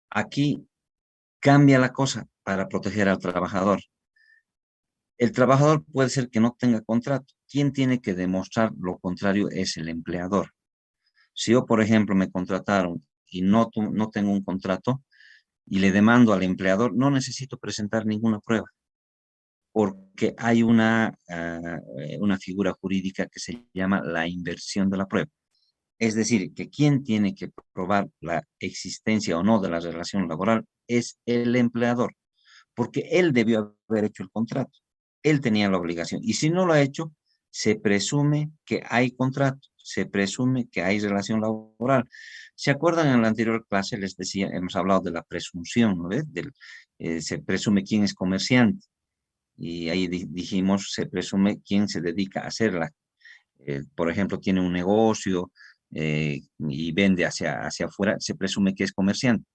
S1: Aquí cambia la cosa para proteger al trabajador. El trabajador puede ser que no tenga contrato. Quien tiene que demostrar lo contrario es el empleador. Si yo, por ejemplo, me contrataron y no tengo un contrato y le demando al empleador, no necesito presentar ninguna prueba, porque hay una figura jurídica que se llama la inversión de la prueba. Es decir, que quien tiene que probar la existencia o no de la relación laboral es el empleador, porque él debió haber hecho el contrato. Él tenía la obligación. Y si no lo ha hecho, se presume que hay contrato, se presume que hay relación laboral. ¿Se acuerdan en la anterior clase? Les decía, hemos hablado de la presunción, ¿no ves? Se presume quién es comerciante. Y ahí dijimos, se presume quién se dedica a hacerla. Por ejemplo, tiene un negocio y vende hacia afuera, se presume que es comerciante.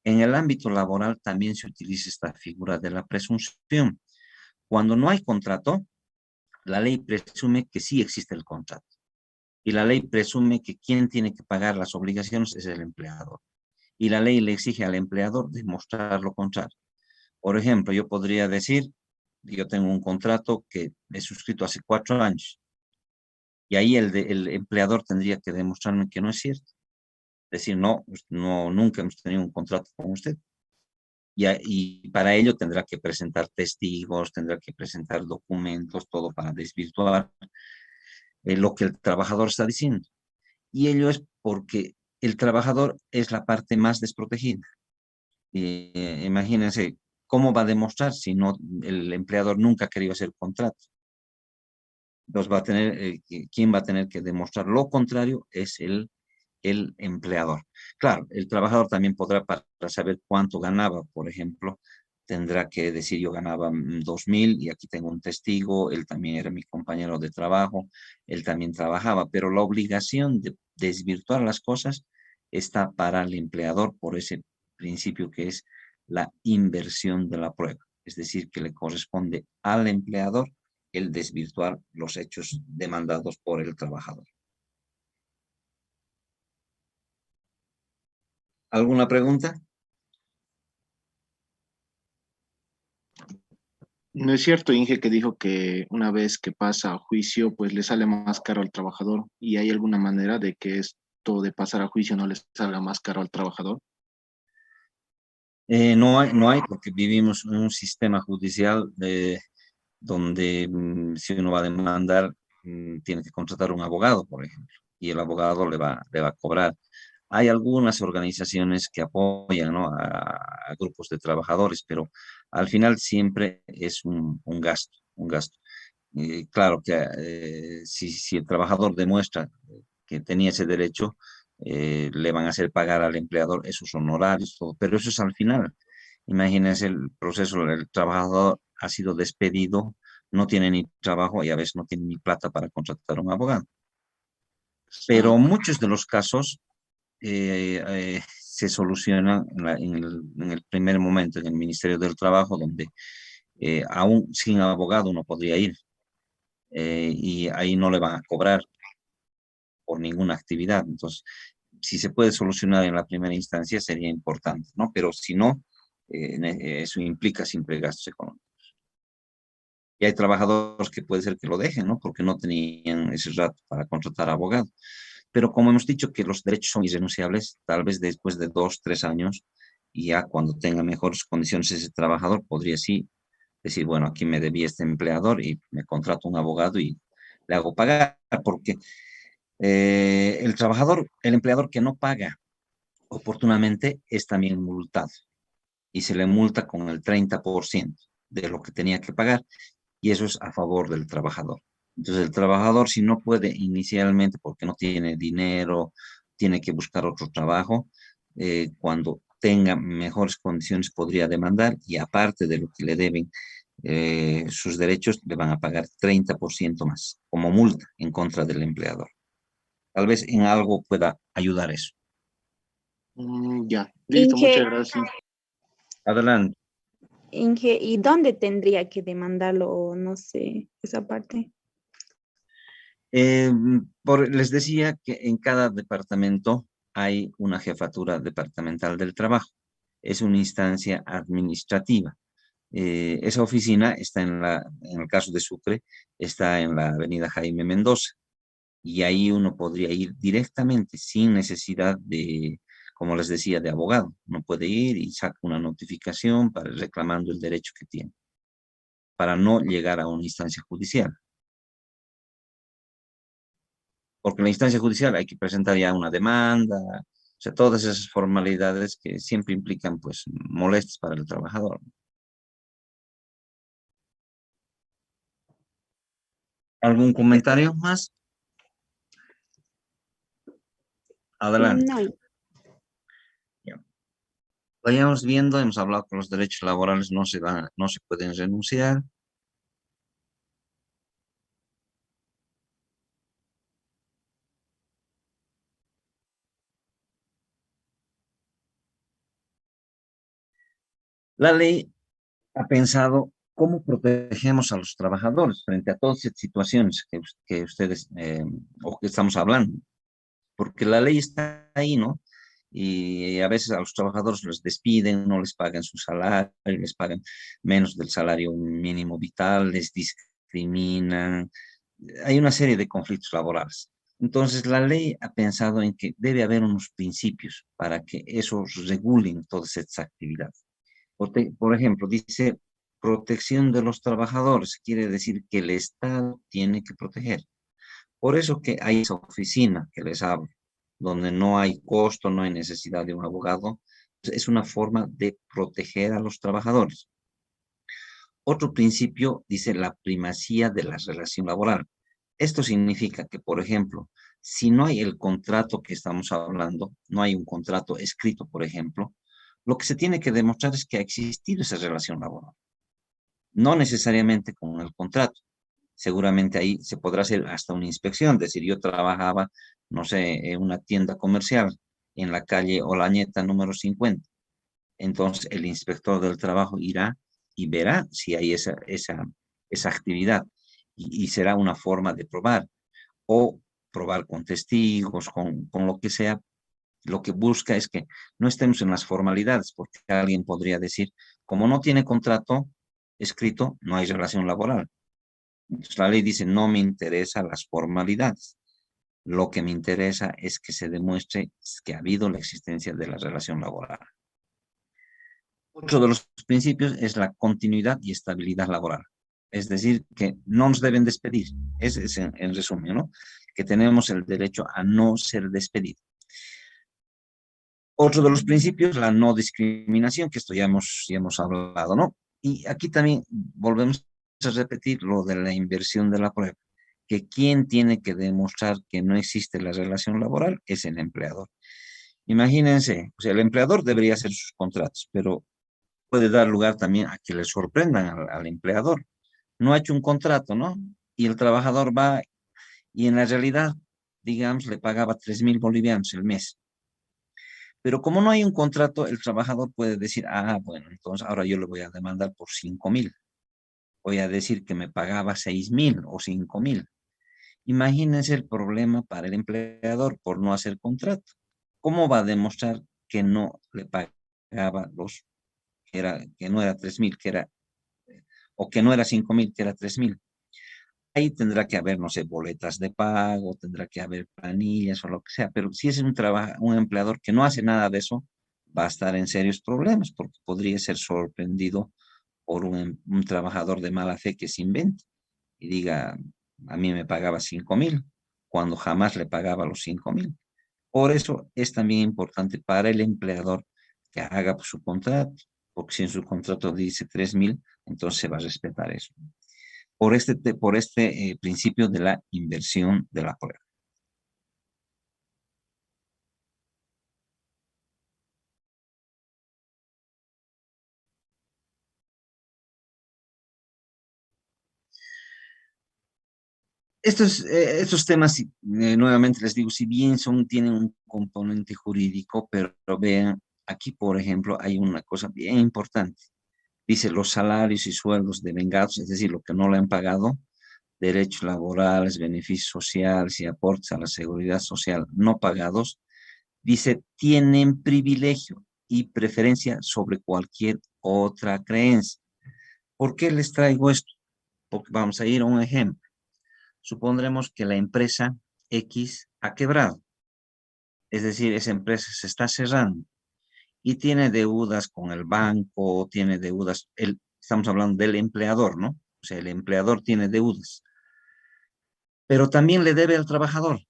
S1: En el ámbito laboral también se utiliza esta figura de la presunción. Cuando no hay contrato, la ley presume que sí existe el contrato. Y la ley presume que quien tiene que pagar las obligaciones es el empleador. Y la ley le exige al empleador demostrar lo contrario. Por ejemplo, yo podría decir, yo tengo un contrato que he suscrito hace 4 años. Y ahí el empleador tendría que demostrarme que no es cierto. Decir, no, nunca hemos tenido un contrato con usted. Y para ello tendrá que presentar testigos, tendrá que presentar documentos, todo para desvirtuar lo que el trabajador está diciendo. Y ello es porque el trabajador es la parte más desprotegida. Imagínense, ¿cómo va a demostrar si no el empleador nunca ha querido hacer contrato? Entonces quien va a tener que demostrar lo contrario es el empleador. Claro, el trabajador también podrá, para saber cuánto ganaba, por ejemplo, tendrá que decir yo ganaba 2.000 y aquí tengo un testigo, él también era mi compañero de trabajo, él también trabajaba, pero la obligación de desvirtuar las cosas está para el empleador por ese principio que es la inversión de la prueba. Es decir, que le corresponde al empleador el desvirtuar los hechos demandados por el trabajador. ¿Alguna pregunta?
S6: No es cierto, Inge, que dijo que una vez que pasa a juicio, pues le sale más caro al trabajador. ¿Y hay alguna manera de que esto de pasar a juicio no le salga más caro al trabajador?
S1: No hay porque vivimos en un sistema judicial donde si uno va a demandar, tiene que contratar un abogado, por ejemplo, y el abogado le va a cobrar. Hay algunas organizaciones que apoyan, ¿no?, a grupos de trabajadores, pero al final siempre es un gasto, un gasto. Claro que si el trabajador demuestra que tenía ese derecho, le van a hacer pagar al empleador esos honorarios, todo, pero eso es al final. Imagínense el proceso, el trabajador ha sido despedido, no tiene ni trabajo y a veces no tiene ni plata para contratar a un abogado. Pero
S6: Exacto.
S1: muchos de los casos se solucionan en el primer momento en el Ministerio del Trabajo, donde aún sin abogado uno podría ir y ahí no le van a cobrar por ninguna actividad. Entonces, si se puede solucionar en la primera instancia sería importante, ¿no? Pero si no, eso implica siempre gastos económicos. Y hay trabajadores que puede ser que lo dejen, ¿no? Porque no tenían ese rato para contratar abogado. Pero como hemos dicho que los derechos son irrenunciables, tal vez después de 2, 3 años, y ya cuando tenga mejores condiciones ese trabajador, podría sí decir, bueno, aquí me debía este empleador y me contrato un abogado y le hago pagar, porque el empleador que no paga oportunamente es también multado y se le multa con el 30% de lo que tenía que pagar y eso es a favor del trabajador. Entonces el trabajador si no puede inicialmente porque no tiene dinero, tiene que buscar otro trabajo, cuando tenga mejores condiciones podría demandar y aparte de lo que le deben sus derechos, le van a pagar 30% más como multa en contra del empleador. Tal vez en algo pueda ayudar eso.
S6: Ya, listo,
S7: Inge,
S6: muchas gracias.
S1: Adelante.
S7: Inge, ¿y dónde tendría que demandarlo? O no sé, esa parte.
S1: Les decía que en cada departamento hay una jefatura departamental del trabajo. Es una instancia administrativa. Esa oficina está en el caso de Sucre, está en la avenida Jaime Mendoza. Y ahí uno podría ir directamente, sin necesidad de, como les decía, de abogado. Uno puede ir y saca una notificación para reclamando el derecho que tiene, para no llegar a una instancia judicial. Porque en la instancia judicial hay que presentar ya una demanda, o sea, todas esas formalidades que siempre implican, pues, molestias para el trabajador. ¿Algún comentario más? Adelante.
S7: No,
S1: Ya. Vayamos viendo, hemos hablado que los derechos laborales no se pueden renunciar. La ley ha pensado cómo protegemos a los trabajadores frente a todas estas situaciones que ustedes o que estamos hablando, porque la ley está ahí, ¿no? Y a veces a los trabajadores les despiden, no les pagan su salario, les pagan menos del salario mínimo vital, les discriminan. Hay una serie de conflictos laborales. Entonces, la ley ha pensado en que debe haber unos principios para que eso regulen todas estas actividades. Por ejemplo, dice protección de los trabajadores, quiere decir que el Estado tiene que proteger. Por eso que hay esa oficina que les hablo, donde no hay costo, no hay necesidad de un abogado, pues es una forma de proteger a los trabajadores. Otro principio dice la primacía de la relación laboral. Esto significa que, por ejemplo, si no hay el contrato que estamos hablando, no hay un contrato escrito, por ejemplo, lo que se tiene que demostrar es que ha existido esa relación laboral, no necesariamente con el contrato. Seguramente ahí se podrá hacer hasta una inspección, es decir, yo trabajaba, no sé, en una tienda comercial en la calle Olañeta número 50. Entonces el inspector del trabajo irá y verá si hay esa actividad y será una forma de probar o probar con testigos, con lo que sea. Lo que busca es que no estemos en las formalidades, porque alguien podría decir, como no tiene contrato escrito, no hay relación laboral. Entonces, la ley dice, no me interesan las formalidades. Lo que me interesa es que se demuestre que ha habido la existencia de la relación laboral. Otro de los principios es la continuidad y estabilidad laboral. Es decir, que no nos deben despedir. Ese es en resumen, ¿no? Que tenemos el derecho a no ser despedidos. Otro de los principios, la no discriminación, que esto ya hemos hablado, ¿no? Y aquí también volvemos a repetir lo de la inversión de la prueba, que quien tiene que demostrar que no existe la relación laboral es el empleador. Imagínense, o sea, el empleador debería hacer sus contratos, pero puede dar lugar también a que le sorprendan al empleador. No ha hecho un contrato, ¿no? Y el trabajador va y en la realidad, digamos, le pagaba 3.000 bolivianos el mes. Pero como no hay un contrato, el trabajador puede decir, ah, bueno, entonces ahora yo le voy a demandar por 5.000. Voy a decir que me pagaba 6.000 o 5.000. Imagínense el problema para el empleador por no hacer contrato. ¿Cómo va a demostrar que no le pagaba que no era 3.000, o que no era 5.000, que era 3.000? Ahí tendrá que haber, no sé, boletas de pago, tendrá que haber planillas o lo que sea, pero si es un empleador que no hace nada de eso, va a estar en serios problemas porque podría ser sorprendido por un trabajador de mala fe que se invente y diga, a mí me pagaba 5.000, cuando jamás le pagaba los 5.000. Por eso es también importante para el empleador que haga su contrato, porque si en su contrato dice 3.000, entonces se va a respetar eso por este principio de la inversión de la prueba. Estos temas, nuevamente les digo, si bien tienen un componente jurídico, pero vean, aquí, por ejemplo, hay una cosa bien importante. Dice los salarios y sueldos de vengados, es decir, lo que no le han pagado, derechos laborales, beneficios sociales y aportes a la seguridad social no pagados, dice, tienen privilegio y preferencia sobre cualquier otra creencia. ¿Por qué les traigo esto? Porque vamos a ir a un ejemplo. Supondremos que la empresa X ha quebrado, es decir, esa empresa se está cerrando y tiene deudas con el banco, tiene deudas, estamos hablando del empleador, ¿no? O sea, el empleador tiene deudas, pero también le debe al trabajador.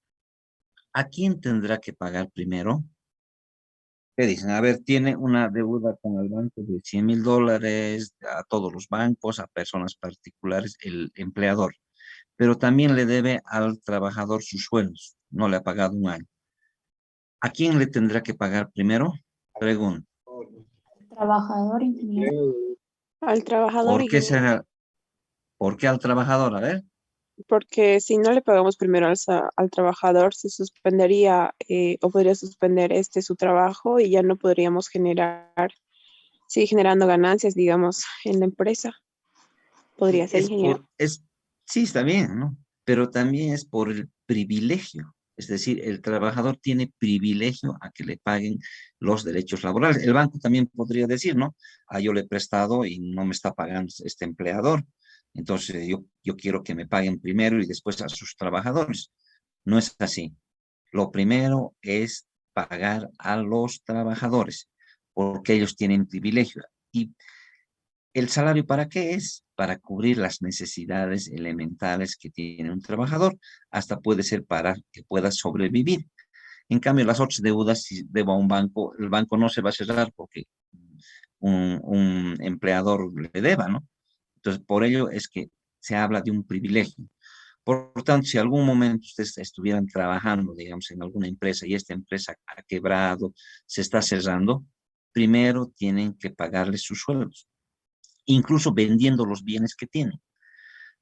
S1: ¿A quién tendrá que pagar primero? ¿Qué dicen? A ver, tiene una deuda con el banco de $100,000 a todos los bancos, a personas particulares, el empleador, pero también le debe al trabajador sus sueldos, no le ha pagado un año. ¿A quién le tendrá que pagar primero? Pregunto.
S3: Trabajador, ingeniero.
S7: Al trabajador,
S1: ¿Por qué
S7: ingeniero,
S1: ¿Por qué al trabajador? A ver.
S7: porque si no le pagamos primero al trabajador, se suspendería o podría suspender su trabajo y ya no podríamos seguir generando ganancias, digamos, en la empresa. Podría ser,
S1: Es
S7: ingeniero.
S1: sí, está bien, ¿no? Pero también es por el privilegio. Es decir, el trabajador tiene privilegio a que le paguen los derechos laborales. El banco también podría decir, ¿no? Ah, yo le he prestado y no me está pagando este empleador. Entonces yo quiero que me paguen primero y después a sus trabajadores. No es así. Lo primero es pagar a los trabajadores, porque ellos tienen privilegio. ¿Y el salario para qué es? Para cubrir las necesidades elementales que tiene un trabajador, hasta puede ser para que pueda sobrevivir. En cambio, las otras deudas, si debo a un banco, el banco no se va a cerrar porque un empleador le deba, ¿no? Entonces, por ello es que se habla de un privilegio. Por tanto, si algún momento ustedes estuvieran trabajando, digamos, en alguna empresa y esta empresa ha quebrado, se está cerrando, primero tienen que pagarles sus sueldos, incluso vendiendo los bienes que tienen,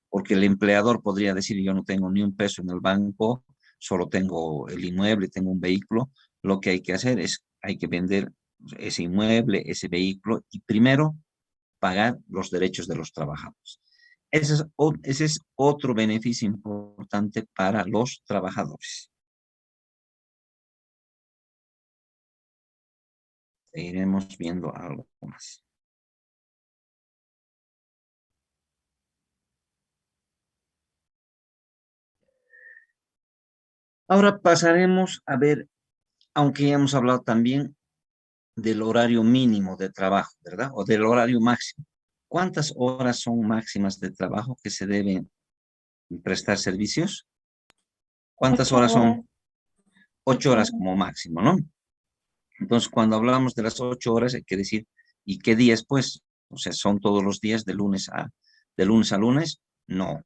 S1: porque el empleador podría decir, yo no tengo ni un peso en el banco, solo tengo el inmueble, tengo un vehículo, lo que hay que hacer es, hay que vender ese inmueble, ese vehículo, y primero pagar los derechos de los trabajadores. Ese es otro beneficio importante para los trabajadores. Iremos viendo algo más. Ahora pasaremos a ver, aunque ya hemos hablado también del horario mínimo de trabajo, ¿verdad? O del horario máximo. ¿Cuántas horas son máximas de trabajo que se deben prestar servicios? ¿Cuántas
S3: 8
S1: horas
S3: horas.
S1: son? 8 horas como máximo, ¿no? Entonces, cuando hablamos de las 8 horas, hay que decir, ¿y qué días, pues? O sea, ¿son todos los días de lunes a lunes? No.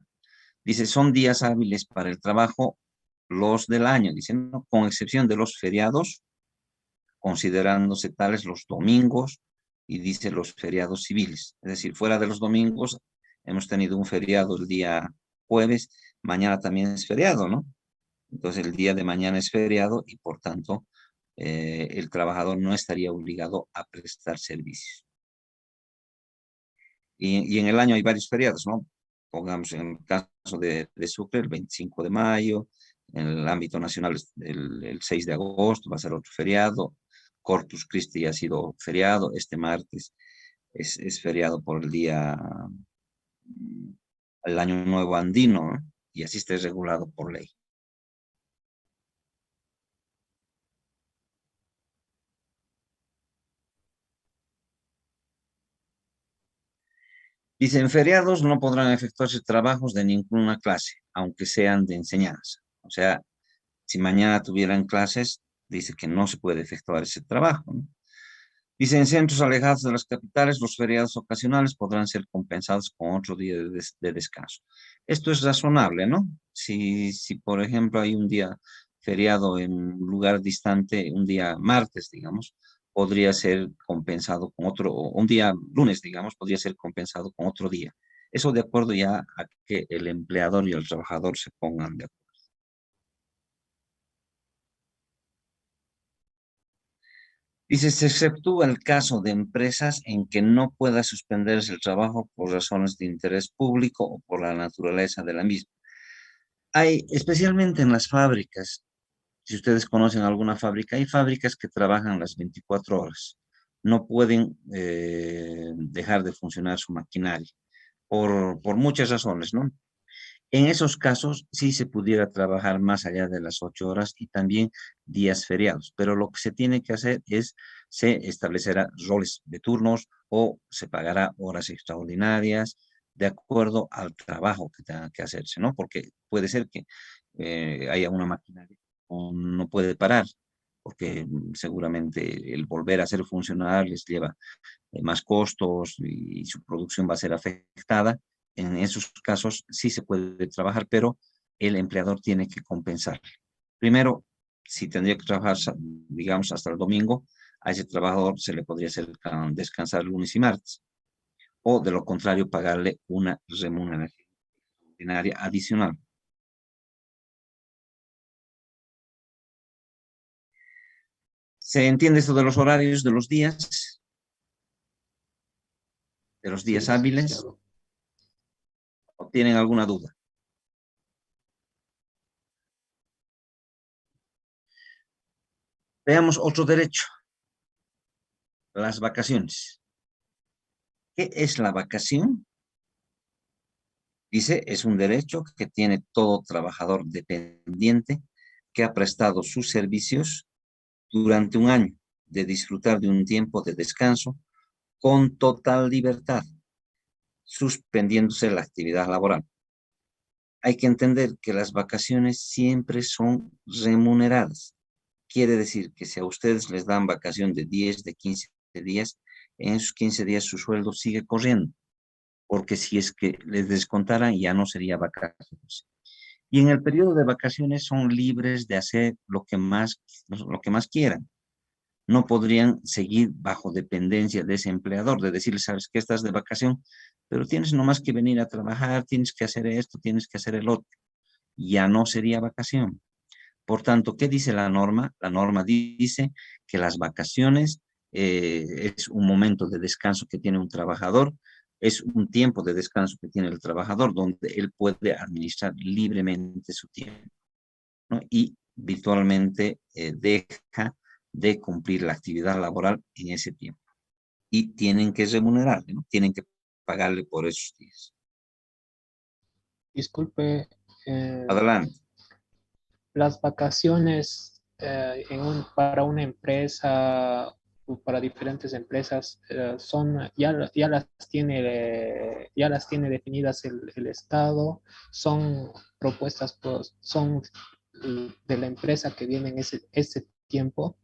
S1: Dice, son días hábiles para el trabajo los del año, dice, ¿no? Con excepción de los feriados, considerándose tales los domingos y dice los feriados civiles. Es decir, fuera de los domingos, hemos tenido un feriado el día jueves, mañana también es feriado, ¿no? Entonces el día de mañana es feriado y por tanto el trabajador no estaría obligado a prestar servicios. Y en el año hay varios feriados, ¿no? Pongamos en el caso de Sucre, el 25 de mayo, en el ámbito nacional el 6 de agosto va a ser otro feriado, Corpus Christi ha sido feriado, este martes es feriado por el día, el Año Nuevo Andino, ¿no? Y así está regulado por ley. Dice, en feriados no podrán efectuarse trabajos de ninguna clase, aunque sean de enseñanza. O sea, si mañana tuvieran clases, dice que no se puede efectuar ese trabajo, ¿no? Dice, en centros alejados de las capitales, los feriados ocasionales podrán ser compensados con otro día de descanso. Esto es razonable, ¿no? Si, por ejemplo, hay un día feriado en un lugar distante, un día martes, digamos, podría ser compensado con otro, o un día lunes, digamos, podría ser compensado con otro día. Eso de acuerdo ya a que el empleador y el trabajador se pongan de acuerdo. Dice, se exceptúa el caso de empresas en que no pueda suspenderse el trabajo por razones de interés público o por la naturaleza de la misma. Hay, especialmente en las fábricas, si ustedes conocen alguna fábrica, hay fábricas que trabajan las 24 horas. No pueden dejar de funcionar su maquinaria por muchas razones, ¿no? En esos casos sí se pudiera trabajar más allá de las 8 horas y también días feriados, pero lo que se tiene que hacer es, se establecerá roles de turnos o se pagará horas extraordinarias de acuerdo al trabajo que tenga que hacerse, ¿no? Porque puede ser que haya una maquinaria que no puede parar, porque seguramente el volver a hacer funcionar les lleva más costos y su producción va a ser afectada. En esos casos sí se puede trabajar, pero el empleador tiene que compensar. Primero, si tendría que trabajar, digamos, hasta el domingo, a ese trabajador se le podría hacer descansar lunes y martes, o de lo contrario, pagarle una remuneración ordinaria adicional. ¿Se entiende esto de los horarios de los días? De los días
S4: Sí,
S1: hábiles.
S4: licenciado.
S1: ¿O tienen alguna duda? Veamos otro derecho, las vacaciones. ¿Qué es la vacación? Dice, es un derecho que tiene todo trabajador dependiente que ha prestado sus servicios durante un año de disfrutar de un tiempo de descanso con total libertad, suspendiéndose la actividad laboral. Hay que entender que las vacaciones siempre son remuneradas. Quiere decir que si a ustedes les dan vacación de 10, de 15 días, en esos 15 días su sueldo sigue corriendo, porque si es que les descontaran ya no sería vacaciones. Y en el periodo de vacaciones son libres de hacer lo que más quieran. No podrían seguir bajo dependencia de ese empleador, de decirle, sabes que estás de vacación, pero tienes nomás que venir a trabajar, tienes que hacer esto, tienes que hacer el otro. Ya no sería vacación. Por tanto, ¿qué dice la norma? La norma dice que las vacaciones es un momento de descanso que tiene un trabajador, es un tiempo de descanso que tiene el trabajador donde él puede administrar libremente su tiempo, ¿no? Y virtualmente deja de cumplir la actividad laboral en ese tiempo. Y tienen que remunerarle, ¿no? Tienen que pagarle por esos días.
S4: Disculpe,
S1: Adelante.
S4: las vacaciones para una empresa o para diferentes empresas ya las tiene definidas el Estado, son propuestas son de la empresa que vienen ese tiempo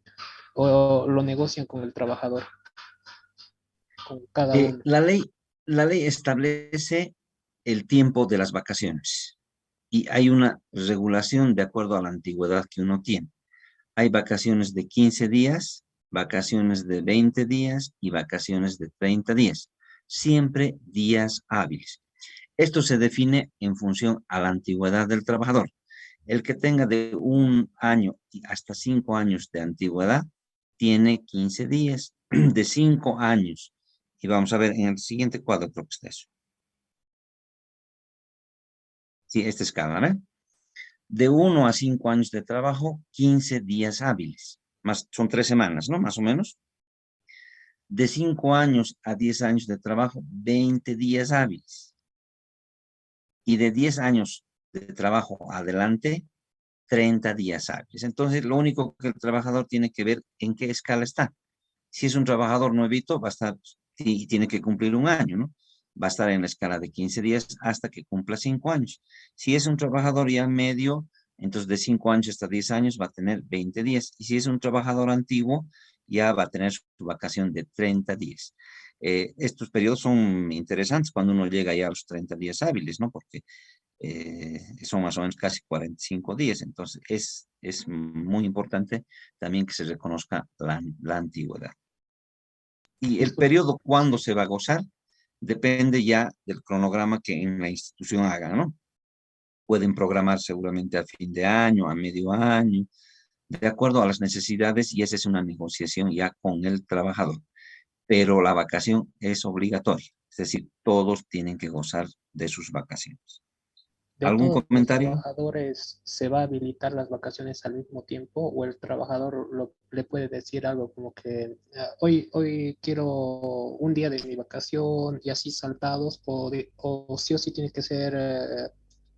S4: o lo negocian con el trabajador, con cada uno.
S1: La ley establece el tiempo de las vacaciones y hay una regulación de acuerdo a la antigüedad que uno tiene. Hay vacaciones de 15 días, vacaciones de 20 días y vacaciones de 30 días. Siempre días hábiles. Esto se define en función a la antigüedad del trabajador. El que tenga de 1 año hasta 5 años de antigüedad tiene 15 días. De 5 años. Y vamos a ver en el siguiente cuadro, creo que está eso. Sí, esta escala, ¿eh? De 1 a 5 años de trabajo, 15 días hábiles. Son 3 semanas, ¿no? Más o menos. De 5 años a 10 años de trabajo, 20 días hábiles. Y de 10 años de trabajo adelante, 30 días hábiles. Entonces, lo único que el trabajador tiene que ver en qué escala está. Si es un trabajador nuevito, va a estar, y tiene que cumplir 1 año, ¿no? Va a estar en la escala de 15 días hasta que cumpla 5 años. Si es un trabajador ya medio, entonces de 5 años hasta 10 años va a tener 20 días. Y si es un trabajador antiguo, ya va a tener su vacación de 30 días. Estos periodos son interesantes cuando uno llega ya a los 30 días hábiles, ¿no? Porque son más o menos casi 45 días. Entonces, es muy importante también que se reconozca la antigüedad. Y el
S4: Disculpe,
S1: periodo cuando se va a gozar depende ya del cronograma que en la institución hagan, ¿no? Pueden programar seguramente a fin de año, a medio año, de acuerdo a las necesidades, y esa es una negociación ya con el trabajador. Pero la vacación es obligatoria, es decir, todos tienen que gozar de sus vacaciones.
S4: ¿De
S1: ¿Algún
S4: todos los
S1: comentario?
S4: trabajadores se va a habilitar las vacaciones al mismo tiempo o el trabajador le puede decir algo como que hoy quiero un día de mi vacación y así saltados o sí o sí tiene que ser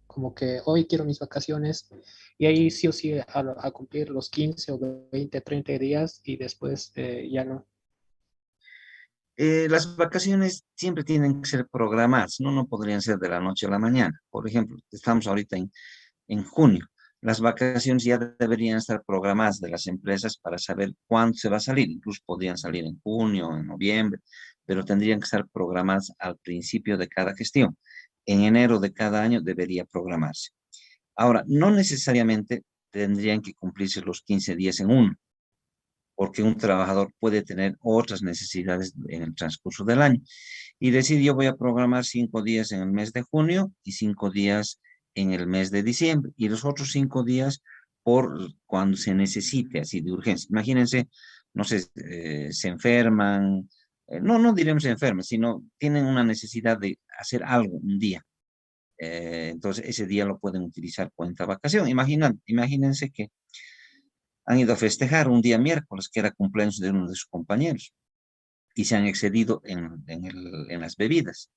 S4: como que hoy quiero mis vacaciones y ahí sí o sí a cumplir los 15 o 20, 30 días y después ya no?
S1: Las vacaciones siempre tienen que ser programadas, ¿no? No podrían ser de la noche a la mañana. Por ejemplo, estamos ahorita en junio. Las vacaciones ya deberían estar programadas de las empresas para saber cuándo se va a salir. Incluso podrían salir en junio, en noviembre, pero tendrían que estar programadas al principio de cada gestión. En enero de cada año debería programarse. Ahora, no necesariamente tendrían que cumplirse los 15 días en uno, porque un trabajador puede tener otras necesidades en el transcurso del año y decir, yo voy a programar 5 días en el mes de junio y 5 días en el mes de diciembre y los otros 5 días por cuando se necesite, así de urgencia. Imagínense, no sé, se enferman, no diremos se enferman, sino tienen una necesidad de hacer algo un día. Entonces ese día lo pueden utilizar cuenta vacación. Imagínense que han ido a festejar un día miércoles, que era cumpleaños de uno de sus compañeros, y se han excedido en las bebidas.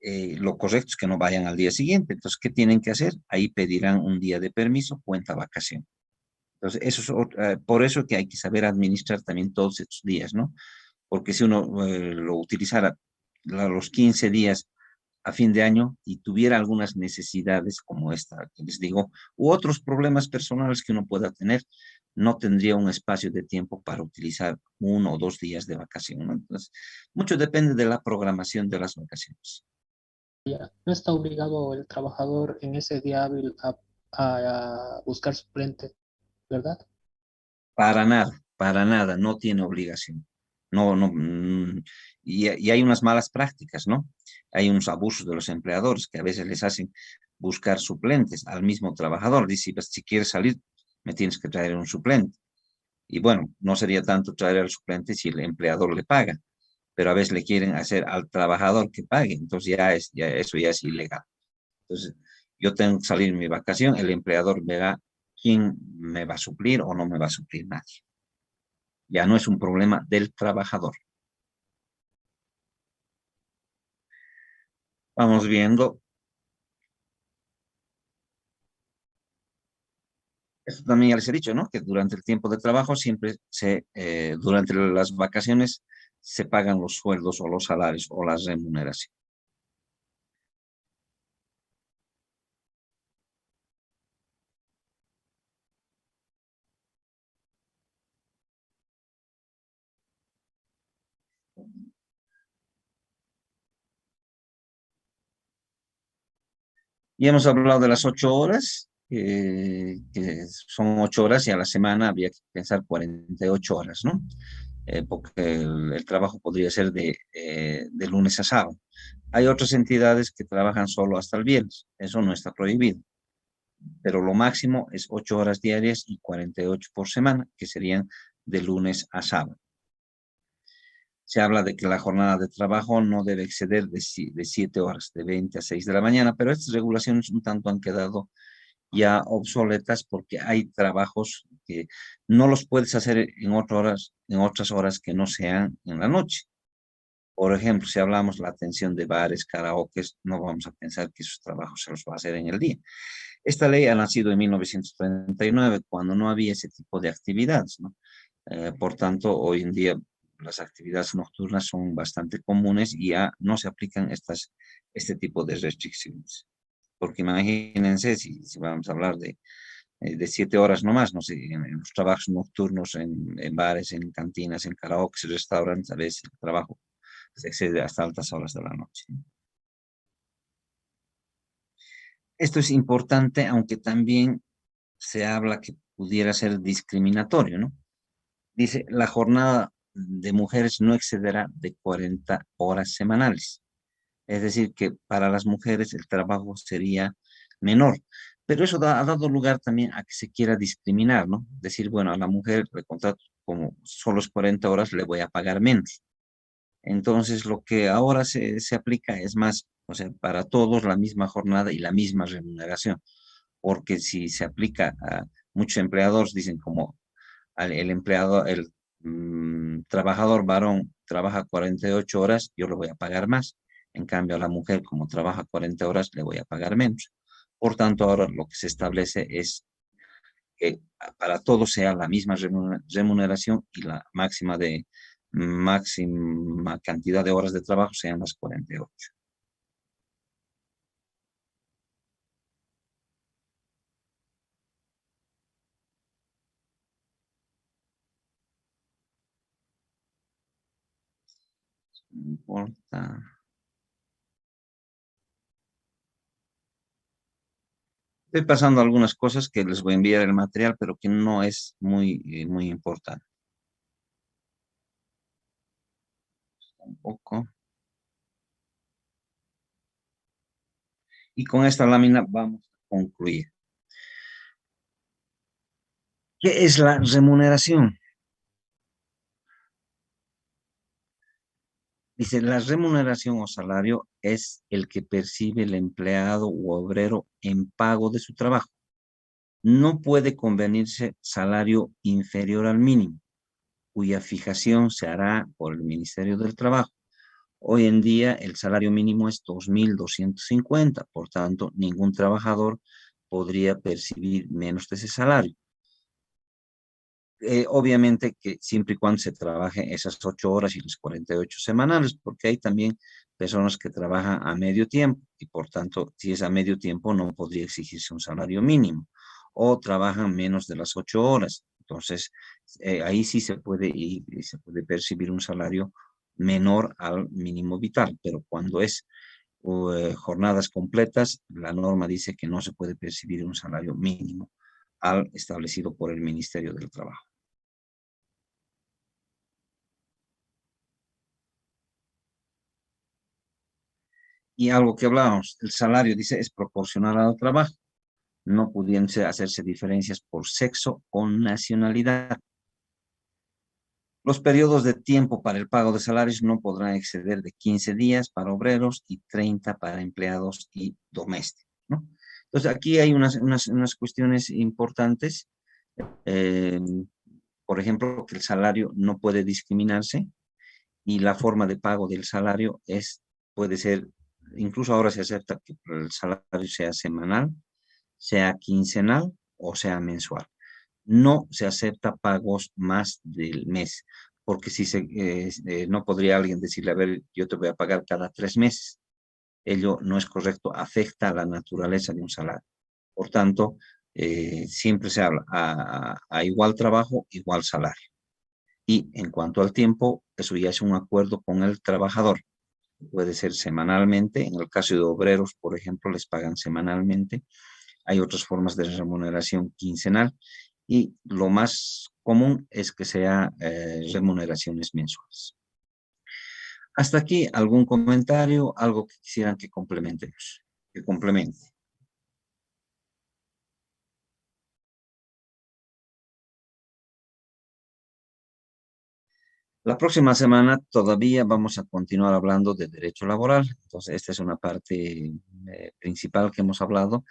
S1: Lo correcto es que no vayan al día siguiente. Entonces, ¿qué tienen que hacer? Ahí pedirán un día de permiso, cuenta vacación. Entonces, por eso que hay que saber administrar también todos estos días, ¿no? Porque si uno lo utilizara los 15 días a fin de año y tuviera algunas necesidades como esta que les digo, u otros problemas personales que uno pueda tener, no tendría un espacio de tiempo para utilizar 1 o 2 días de vacación, ¿no? Entonces, mucho depende de la programación de las vacaciones.
S4: No está obligado el trabajador en ese día hábil a buscar suplente, ¿verdad?
S1: Para nada, no tiene obligación. No, no, y hay unas malas prácticas, ¿no? Hay unos abusos de los empleadores que a veces les hacen buscar suplentes al mismo trabajador. Dice, "Pues, si quieres salir, me tienes que traer un suplente". Y bueno, no sería tanto traer al suplente si el empleador le paga, pero a veces le quieren hacer al trabajador que pague, entonces eso ya es ilegal. Entonces, yo tengo que salir en mi vacación, el empleador verá quién me va a suplir o no me va a suplir nadie. Ya no es un problema del trabajador. Vamos viendo. Esto también ya les he dicho, ¿no? Que durante el tiempo de trabajo durante las vacaciones se pagan los sueldos o los salarios o las remuneraciones. Y hemos hablado de las 8 horas, que son 8 horas y a la semana había que pensar 48 horas, ¿no? Porque el trabajo podría ser de lunes a sábado. Hay otras entidades que trabajan solo hasta el viernes, eso no está prohibido, pero lo máximo es 8 horas diarias y 48 por semana, que serían de lunes a sábado. Se habla de que la jornada de trabajo no debe exceder de 7 horas, de 20 a 6 de la mañana, pero estas regulaciones un tanto han quedado ya obsoletas porque hay trabajos que no los puedes hacer en otras horas que no sean en la noche. Por ejemplo, si hablamos de la atención de bares, karaokes, no vamos a pensar que esos trabajos se los va a hacer en el día. Esta ley ha nacido en 1939, cuando no había ese tipo de actividades, ¿no? Por tanto, hoy en día las actividades nocturnas son bastante comunes y ya no se aplican este tipo de restricciones. Porque imagínense si vamos a hablar de 7 horas nomás, no sé, en los trabajos nocturnos, en bares, en cantinas, en karaoke, restaurantes, a veces el trabajo se excede hasta altas horas de la noche. Esto es importante, aunque también se habla que pudiera ser discriminatorio, ¿no? Dice, la jornada de mujeres no excederá de 40 horas semanales. Es decir, que para las mujeres el trabajo sería menor. Pero eso ha dado lugar también a que se quiera discriminar, ¿no? Decir, bueno, a la mujer le contrato como solo es 40 horas, le voy a pagar menos. Entonces, lo que ahora se aplica es más, o sea, para todos la misma jornada y la misma remuneración. Porque si se aplica a muchos empleadores, dicen como el empleado, el trabajador varón trabaja 48 horas, yo le voy a pagar más. En cambio, a la mujer, como trabaja 40 horas, le voy a pagar menos. Por tanto, ahora lo que se establece es que para todos sea la misma remuneración y la máxima cantidad de horas de trabajo sean las 48. No importa. Estoy pasando algunas cosas que les voy a enviar el material, pero que no es muy importante. Un poco. Y con esta lámina vamos a concluir. ¿Qué es la remuneración? Dice, la remuneración o salario es el que percibe el empleado u obrero en pago de su trabajo. No puede convenirse salario inferior al mínimo, cuya fijación se hará por el Ministerio del Trabajo. Hoy en día el salario mínimo es 2.250, por tanto, ningún trabajador podría percibir menos de ese salario. Obviamente que siempre y cuando se trabaje esas 8 horas y las 48 semanales, porque hay también personas que trabajan a medio tiempo y por tanto, si es a medio tiempo no podría exigirse un salario mínimo o trabajan menos de las 8 horas. Entonces, ahí sí se puede se puede percibir un salario menor al mínimo vital, pero cuando es jornadas completas, la norma dice que no se puede percibir un salario mínimo al establecido por el Ministerio del Trabajo. Y algo que hablábamos, el salario, dice, es proporcional al trabajo. No pudiendo hacerse diferencias por sexo o nacionalidad. Los periodos de tiempo para el pago de salarios no podrán exceder de 15 días para obreros y 30 para empleados y domésticos, ¿no? Entonces, aquí hay unas cuestiones importantes. Por ejemplo, que el salario no puede discriminarse y la forma de pago del salario puede ser, incluso ahora se acepta que el salario sea semanal, sea quincenal o sea mensual. No se acepta pagos más del mes, porque si no podría alguien decirle, a ver, yo te voy a pagar cada 3 meses. Ello no es correcto, afecta a la naturaleza de un salario. Por tanto, siempre se habla a igual trabajo, igual salario. Y en cuanto al tiempo, eso ya es un acuerdo con el trabajador. Puede ser semanalmente, en el caso de obreros, por ejemplo, les pagan semanalmente. Hay otras formas de remuneración quincenal y lo más común es que sea remuneraciones mensuales. Hasta aquí, ¿algún comentario, algo que quisieran que complementemos? Que complemente. La próxima semana todavía vamos a continuar hablando de derecho laboral. Entonces, esta es una parte principal que hemos hablado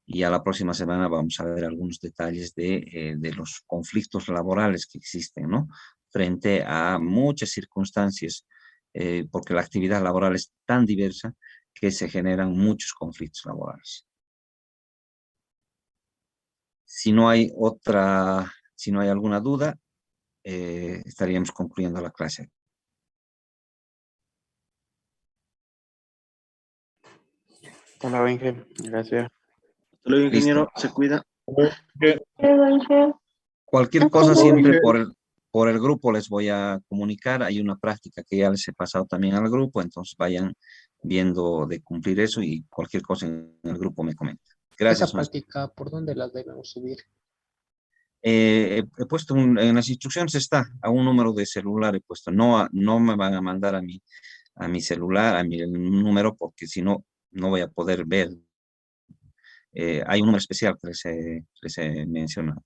S1: y a la próxima semana vamos a ver algunos detalles de los conflictos laborales que existen, ¿no? Frente a muchas circunstancias, porque la actividad laboral es tan diversa que se generan muchos conflictos laborales. Si no hay alguna duda, estaríamos concluyendo la clase.
S8: Hasta luego, Inge. Gracias.
S6: Hasta luego, ingeniero.
S1: Listo.
S6: Se cuida.
S1: Cualquier cosa siempre por el grupo les voy a comunicar. Hay una práctica que ya les he pasado también al grupo, entonces vayan viendo de cumplir eso y cualquier cosa en el grupo me comenta. Gracias.
S4: Esa práctica, ¿por dónde la debemos subir?
S1: he puesto en las instrucciones está a un número de celular, he puesto, no me van a mandar a mi celular, a mi número, porque si no, no voy a poder ver. Hay un número especial que les he mencionado.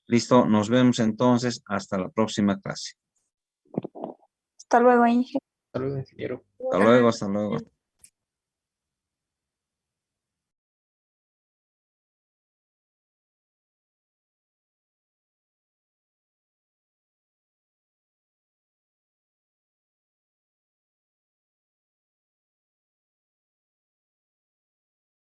S1: Listo, nos vemos entonces hasta la próxima clase.
S9: Hasta luego, Inge.
S4: Hasta luego, ingeniero.
S1: Hasta luego, hasta luego.